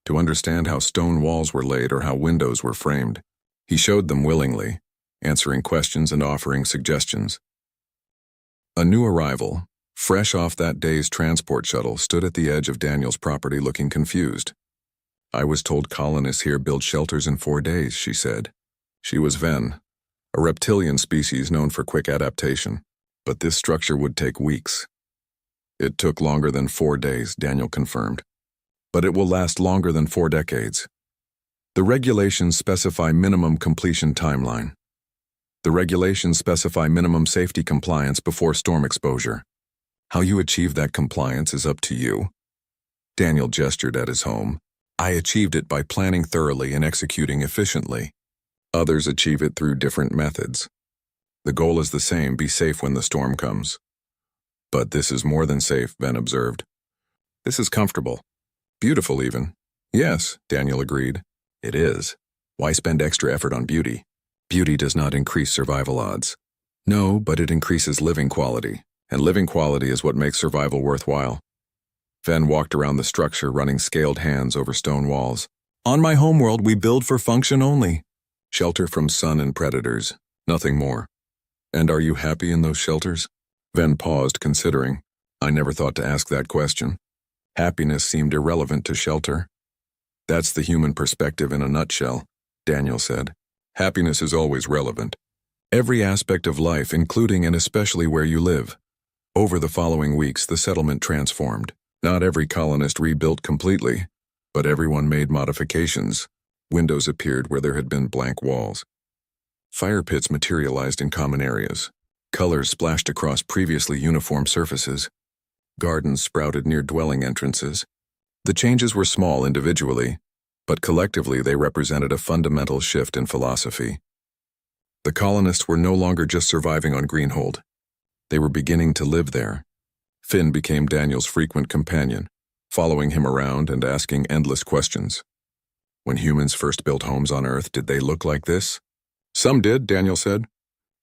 Speaker 1: to understand how stone walls were laid or how windows were framed. He showed them willingly, answering questions and offering suggestions. A new arrival, fresh off that day's transport shuttle, stood at the edge of Daniel's property looking confused. I was told colonists here build shelters in 4 days, she said. She was Ven, a reptilian species known for quick adaptation. But this structure would take weeks. It took longer than 4 days, Daniel confirmed. But it will last longer than 4 decades. The regulations specify minimum completion timeline. The regulations specify minimum safety compliance before storm exposure. How you achieve that compliance is up to you. Daniel gestured at his home. I achieved it by planning thoroughly and executing efficiently. Others achieve it through different methods. The goal is the same, be safe when the storm comes. But this is more than safe, Ben observed. This is comfortable. Beautiful even. Yes, Daniel agreed. It is. Why spend extra effort on beauty? Beauty does not increase survival odds. No, but it increases living quality, and living quality is what makes survival worthwhile. Ven walked around the structure, running scaled hands over stone walls. On my homeworld, we build for function only. Shelter from sun and predators, nothing more. And are you happy in those shelters? Ven paused, considering. I never thought to ask that question. Happiness seemed irrelevant to shelter. That's the human perspective in a nutshell, Daniel said. Happiness is always relevant. Every aspect of life, including and especially where you live. Over the following weeks, the settlement transformed. Not every colonist rebuilt completely, but everyone made modifications. Windows appeared where there had been blank walls. Fire pits materialized in common areas. Colors splashed across previously uniform surfaces. Gardens sprouted near dwelling entrances. The changes were small individually, but collectively they represented a fundamental shift in philosophy. The colonists were no longer just surviving on Greenhold. They were beginning to live there. Finn became Daniel's frequent companion, following him around and asking endless questions. When humans first built homes on Earth, did they look like this? Some did, Daniel said.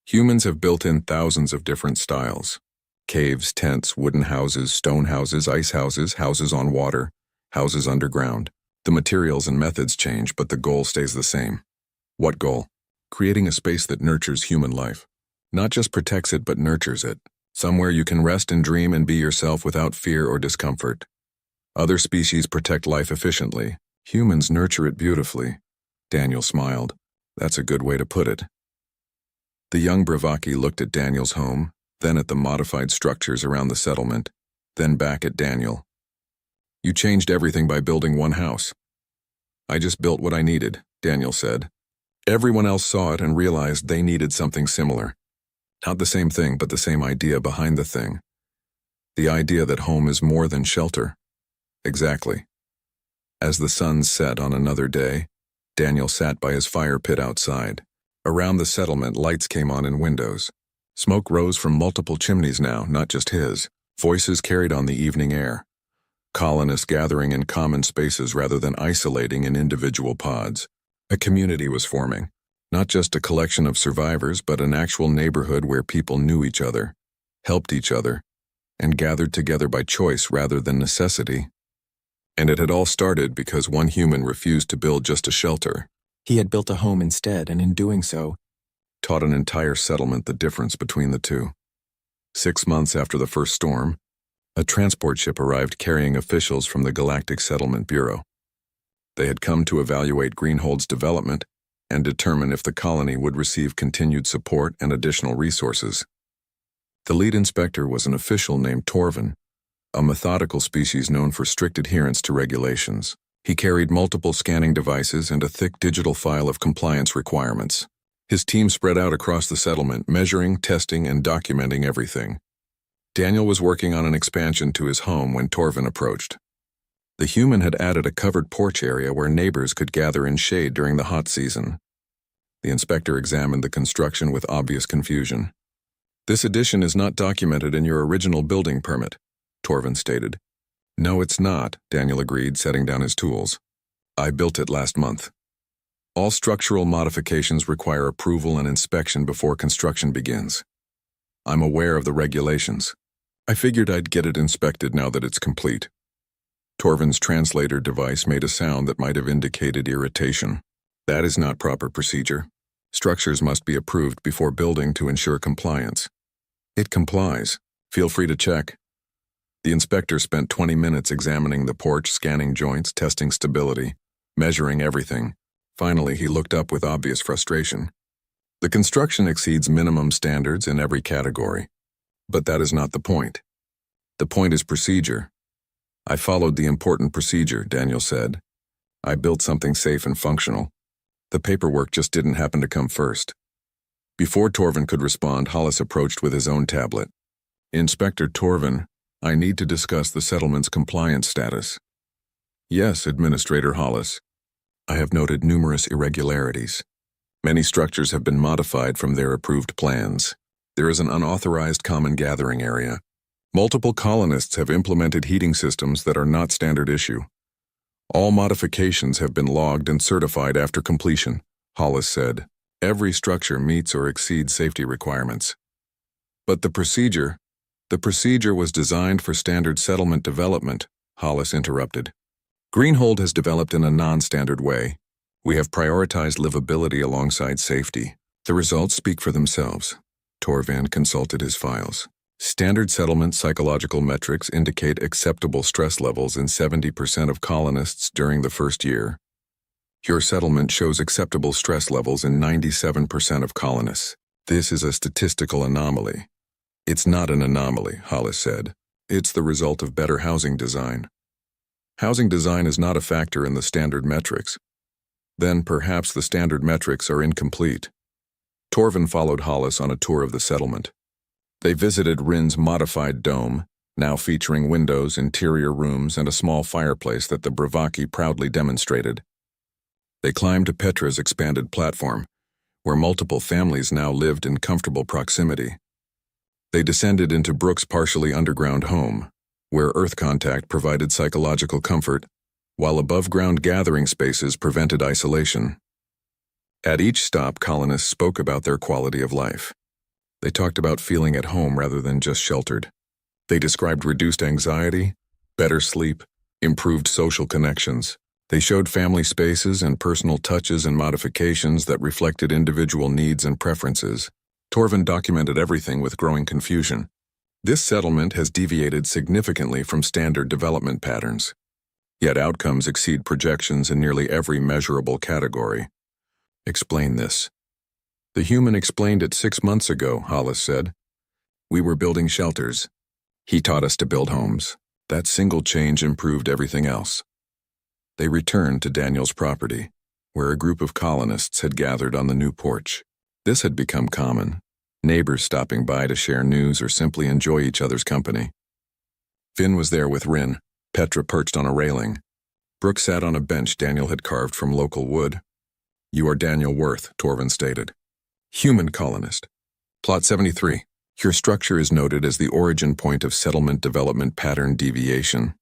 Speaker 1: Humans have built in thousands of different styles. Caves, tents, wooden houses, stone houses, ice houses, houses on water, houses underground. The materials and methods change, but the goal stays the same. What goal? Creating a space that nurtures human life. Not just protects it, but nurtures it. Somewhere you can rest and dream and be yourself without fear or discomfort. Other species protect life efficiently. Humans nurture it beautifully. Daniel smiled. That's a good way to put it. The young Bravaki looked at Daniel's home, then at the modified structures around the settlement, then back at Daniel. You changed everything by building one house. I just built what I needed, Daniel said. Everyone else saw it and realized they needed something similar. Not the same thing, but the same idea behind the thing. The idea that home is more than shelter. Exactly. As the sun set on another day, Daniel sat by his fire pit outside. Around the settlement, lights came on in windows. Smoke rose from multiple chimneys now, not just his. Voices carried on the evening air. Colonists gathering in common spaces rather than isolating in individual pods. A community was forming. Not just a collection of survivors, but an actual neighborhood where people knew each other, helped each other, and gathered together by choice rather than necessity. And it had all started because one human refused to build just a shelter.
Speaker 2: He had built a home instead, and in doing so,
Speaker 1: taught an entire settlement the difference between the two. 6 months after the first storm, a transport ship arrived carrying officials from the Galactic Settlement Bureau. They had come to evaluate Greenhold's development and determine if the colony would receive continued support and additional resources. The lead inspector was an official named Torvin, a methodical species known for strict adherence to regulations. He carried multiple scanning devices and a thick digital file of compliance requirements. His team spread out across the settlement, measuring, testing, and documenting everything. Daniel was working on an expansion to his home when Torvin approached. The human had added a covered porch area where neighbors could gather in shade during the hot season. The inspector examined the construction with obvious confusion. This addition is not documented in your original building permit, Torvin stated. No, it's not, Daniel agreed, setting down his tools. I built it last month. All structural modifications require approval and inspection before construction begins. I'm aware of the regulations. I figured I'd get it inspected now that it's complete. Torvin's translator device made a sound that might have indicated irritation. That is not proper procedure. Structures must be approved before building to ensure compliance. It complies. Feel free to check. The inspector spent 20 minutes examining the porch, scanning joints, testing stability, measuring everything. Finally, he looked up with obvious frustration. The construction exceeds minimum standards in every category. But that is not the point. The point is procedure. I followed the important procedure, Daniel said. I built something safe and functional. The paperwork just didn't happen to come first. Before Torvin could respond, Hollis approached with his own tablet. Inspector Torvin, I need to discuss the settlement's compliance status. Yes, Administrator Hollis. I have noted numerous irregularities. Many structures have been modified from their approved plans. There is an unauthorized common gathering area. Multiple colonists have implemented heating systems that are not standard issue. All modifications have been logged and certified after completion, Hollis said. Every structure meets or exceeds safety requirements. But the procedure was designed for standard settlement development, Hollis interrupted. Greenhold has developed in a non-standard way. We have prioritized livability alongside safety. The results speak for themselves. Torvin consulted his files. Standard settlement psychological metrics indicate acceptable stress levels in 70% of colonists during the first year. Your settlement shows acceptable stress levels in 97% of colonists. This is a statistical anomaly. It's not an anomaly, Hollis said. It's the result of better housing design. Housing design is not a factor in the standard metrics. Then perhaps the standard metrics are incomplete. Torvin followed Hollis on a tour of the settlement. They visited Rin's modified dome, now featuring windows, interior rooms, and a small fireplace that the Bravaki proudly demonstrated. They climbed to Petra's expanded platform, where multiple families now lived in comfortable proximity. They descended into Brooke's partially underground home, where Earth contact provided psychological comfort, while above-ground gathering spaces prevented isolation. At each stop, colonists spoke about their quality of life. They talked about feeling at home rather than just sheltered. They described reduced anxiety, better sleep, improved social connections. They showed family spaces and personal touches and modifications that reflected individual needs and preferences. Torvin documented everything with growing confusion. This settlement has deviated significantly from standard development patterns. Yet outcomes exceed projections in nearly every measurable category. Explain this. The human explained it 6 months ago, Hollis said. We were building shelters. He taught us to build homes. That single change improved everything else. They returned to Daniel's property, where a group of colonists had gathered on the new porch. This had become common, neighbors stopping by to share news or simply enjoy each other's company. Finn was there with Rin, Petra perched on a railing. Brooke sat on a bench Daniel had carved from local wood. You are Daniel Worth, Torvin stated. Human colonist. Plot 73. Your structure is noted as the origin point of settlement development pattern deviation.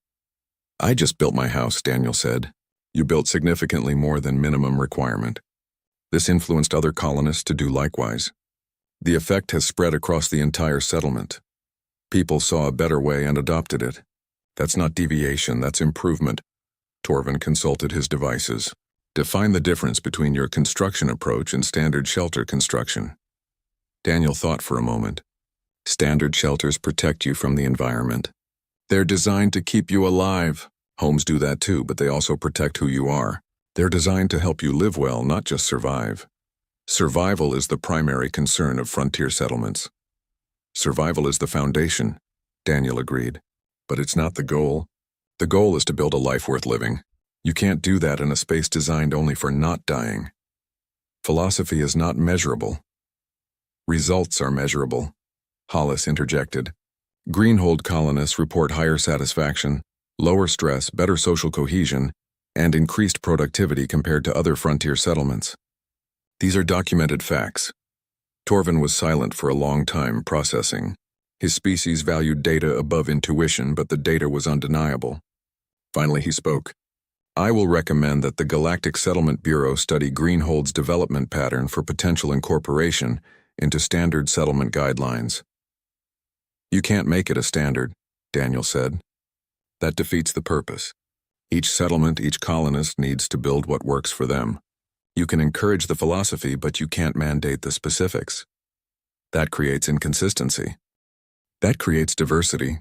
Speaker 1: I just built my house, Daniel said. You built significantly more than minimum requirement. This influenced other colonists to do likewise. The effect has spread across the entire settlement. People saw a better way and adopted it. That's not deviation, that's improvement. Torvin consulted his devices. Define the difference between your construction approach and standard shelter construction. Daniel thought for a moment. Standard shelters protect you from the environment. They're designed to keep you alive. Homes do that too, but they also protect who you are. They're designed to help you live well, not just survive. Survival is the primary concern of frontier settlements. Survival is the foundation, Daniel agreed. But it's not the goal. The goal is to build a life worth living. You can't do that in a space designed only for not dying. Philosophy is not measurable. Results are measurable, Hollis interjected. Greenhold colonists report higher satisfaction, lower stress, better social cohesion, and increased productivity compared to other frontier settlements. These are documented facts. Torvin was silent for a long time, processing. His species valued data above intuition, but the data was undeniable. Finally, he spoke. I will recommend that the Galactic Settlement Bureau study Greenhold's development pattern for potential incorporation into standard settlement guidelines. You can't make it a standard, Daniel said. That defeats the purpose. Each settlement, each colonist needs to build what works for them. You can encourage the philosophy, but you can't mandate the specifics. That creates inconsistency. That creates diversity.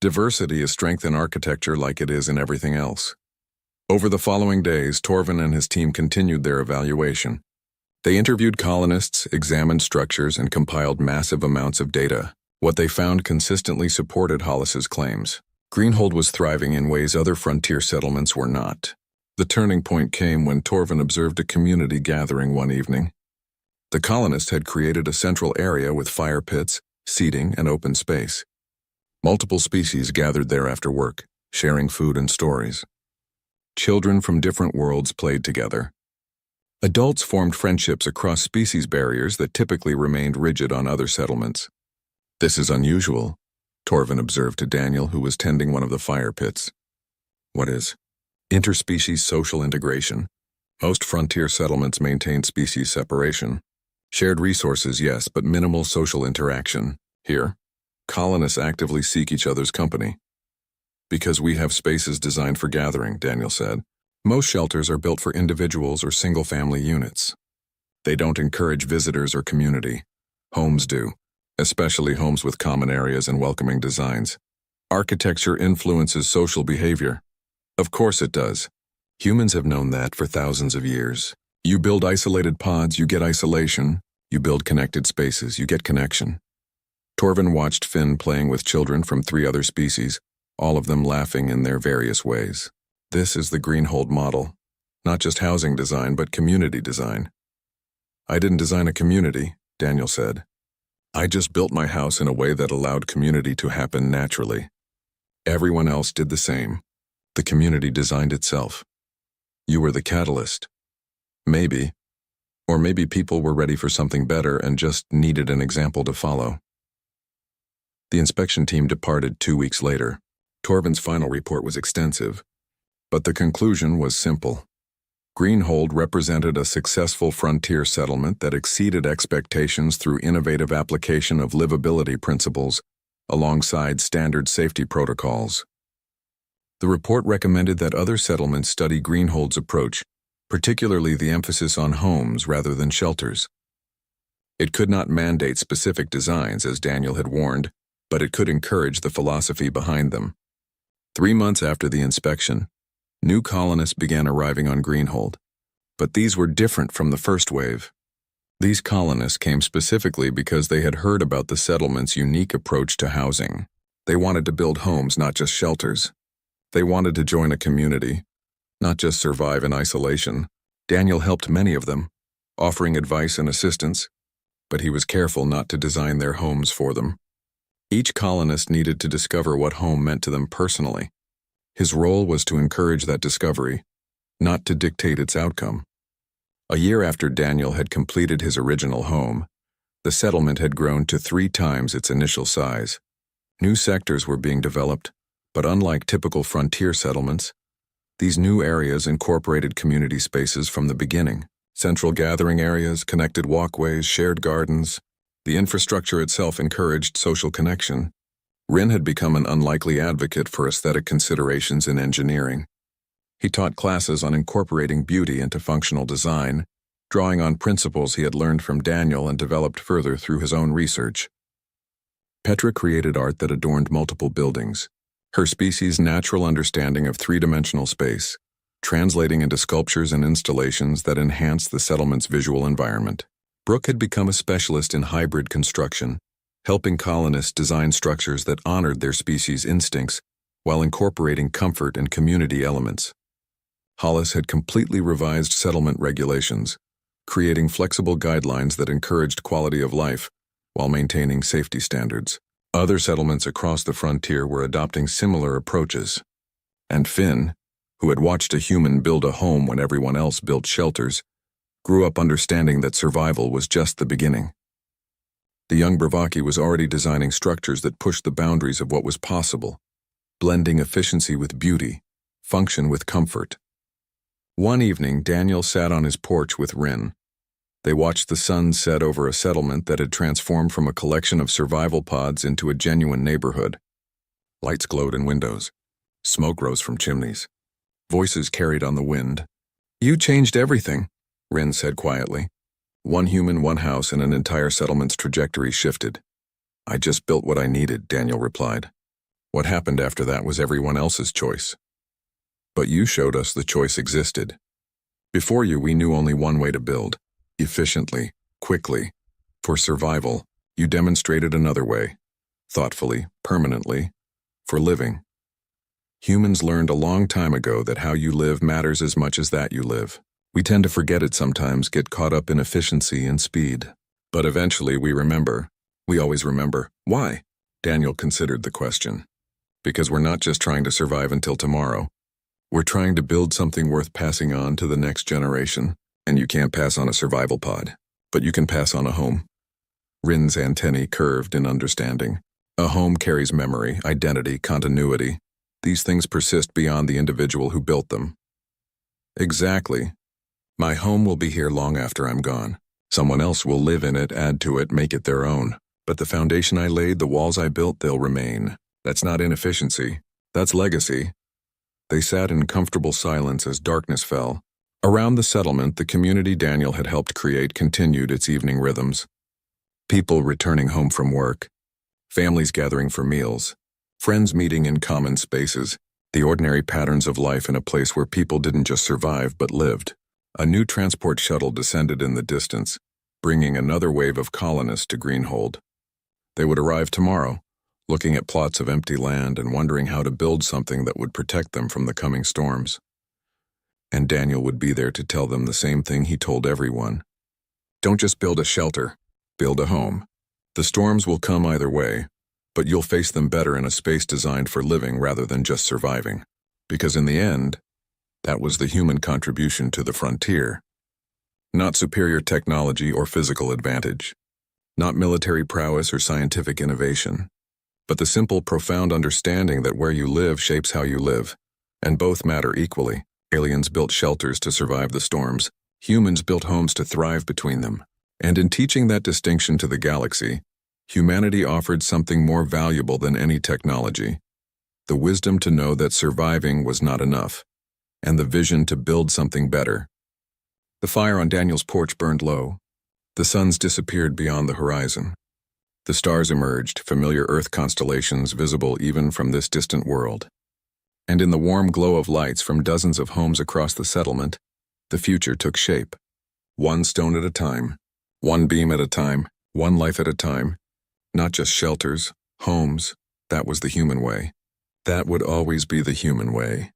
Speaker 1: Diversity is strength in architecture like it is in everything else. Over the following days, Torvin and his team continued their evaluation. They interviewed colonists, examined structures, and compiled massive amounts of data. What they found consistently supported Hollis's claims. Greenhold was thriving in ways other frontier settlements were not. The turning point came when Torvin observed a community gathering one evening. The colonists had created a central area with fire pits, seating, and open space. Multiple species gathered there after work, sharing food and stories. Children from different worlds played together. Adults formed friendships across species barriers that typically remained rigid on other settlements. This is unusual, Torvin observed to Daniel, who was tending one of the fire pits. What is? Interspecies social integration. Most frontier settlements maintain species separation. Shared resources, yes, but minimal social interaction. Here, colonists actively seek each other's company. Because we have spaces designed for gathering, Daniel said. Most shelters are built for individuals or single-family units. They don't encourage visitors or community. Homes do, especially homes with common areas and welcoming designs. Architecture influences social behavior. Of course it does. Humans have known that for thousands of years. You build isolated pods, you get isolation. You build connected spaces, you get connection. Torvin watched Finn playing with children from 3 other species, all of them laughing in their various ways. This is the Greenhold model. Not just housing design, but community design. I didn't design a community, Daniel said. I just built my house in a way that allowed community to happen naturally. Everyone else did the same. The community designed itself. You were the catalyst. Maybe. Or maybe people were ready for something better and just needed an example to follow. The inspection team departed 2 weeks later. Torvin's final report was extensive, but the conclusion was simple. Greenhold represented a successful frontier settlement that exceeded expectations through innovative application of livability principles alongside standard safety protocols. The report recommended that other settlements study Greenhold's approach, particularly the emphasis on homes rather than shelters. It could not mandate specific designs, as Daniel had warned, but it could encourage the philosophy behind them. 3 months after the inspection, new colonists began arriving on Greenhold, but these were different from the first wave. These colonists came specifically because they had heard about the settlement's unique approach to housing. They wanted to build homes, not just shelters. They wanted to join a community, not just survive in isolation. Daniel helped many of them, offering advice and assistance, but he was careful not to design their homes for them. Each colonist needed to discover what home meant to them personally. His role was to encourage that discovery, not to dictate its outcome. A year after Daniel had completed his original home, the settlement had grown to 3 times its initial size. New sectors were being developed, but unlike typical frontier settlements, these new areas incorporated community spaces from the beginning. Central gathering areas, connected walkways, shared gardens. The infrastructure itself encouraged social connection. Rin had become an unlikely advocate for aesthetic considerations in engineering. He taught classes on incorporating beauty into functional design, drawing on principles he had learned from Daniel and developed further through his own research. Petra created art that adorned multiple buildings, her species' natural understanding of 3-dimensional space, translating into sculptures and installations that enhanced the settlement's visual environment. Brooke had become a specialist in hybrid construction, helping colonists design structures that honored their species' instincts while incorporating comfort and community elements. Hollis had completely revised settlement regulations, creating flexible guidelines that encouraged quality of life while maintaining safety standards. Other settlements across the frontier were adopting similar approaches. And Finn, who had watched a human build a home when everyone else built shelters, grew up understanding that survival was just the beginning. The young Bravaki was already designing structures that pushed the boundaries of what was possible, blending efficiency with beauty, function with comfort. One evening, Daniel sat on his porch with Rin. They watched the sun set over a settlement that had transformed from a collection of survival pods into a genuine neighborhood. Lights glowed in windows. Smoke rose from chimneys. Voices carried on the wind. "You changed everything," Rin said quietly. "One human, one house, and an entire settlement's trajectory shifted." "I just built what I needed," Daniel replied. "What happened after that was everyone else's choice. But you showed us the choice existed. Before you, we knew only one way to build. Efficiently, quickly. For survival, you demonstrated another way. Thoughtfully, permanently. For living. Humans learned a long time ago that how you live matters as much as that you live. We tend to forget it sometimes, get caught up in efficiency and speed. But eventually we remember. We always remember. Why?" Daniel considered the question. "Because we're not just trying to survive until tomorrow. We're trying to build something worth passing on to the next generation. And you can't pass on a survival pod, but you can pass on a home." Rin's antennae curved in understanding. A home carries memory, identity, continuity. These things persist beyond the individual who built them. "Exactly. My home will be here long after I'm gone. Someone else will live in it, add to it, make it their own. But the foundation I laid, the walls I built, they'll remain. That's not inefficiency. That's legacy." They sat in comfortable silence as darkness fell. Around the settlement, the community Daniel had helped create continued its evening rhythms. People returning home from work. Families gathering for meals. Friends meeting in common spaces. The ordinary patterns of life in a place where people didn't just survive but lived. A new transport shuttle descended in the distance, bringing another wave of colonists to Greenhold. They would arrive tomorrow, looking at plots of empty land and wondering how to build something that would protect them from the coming storms. And Daniel would be there to tell them the same thing he told everyone. Don't just build a shelter, build a home. The storms will come either way, but you'll face them better in a space designed for living rather than just surviving. Because in the end, that was the human contribution to the frontier. Not superior technology or physical advantage. Not military prowess or scientific innovation. But the simple, profound understanding that where you live shapes how you live. And both matter equally. Aliens built shelters to survive the storms. Humans built homes to thrive between them. And in teaching that distinction to the galaxy, humanity offered something more valuable than any technology. The wisdom to know that surviving was not enough, and the vision to build something better. The fire on Daniel's porch burned low. The suns disappeared beyond the horizon. The stars emerged, familiar Earth constellations visible even from this distant world. And in the warm glow of lights from dozens of homes across the settlement, the future took shape. One stone at a time, one beam at a time, one life at a time. Not just shelters, homes. That was the human way. That would always be the human way.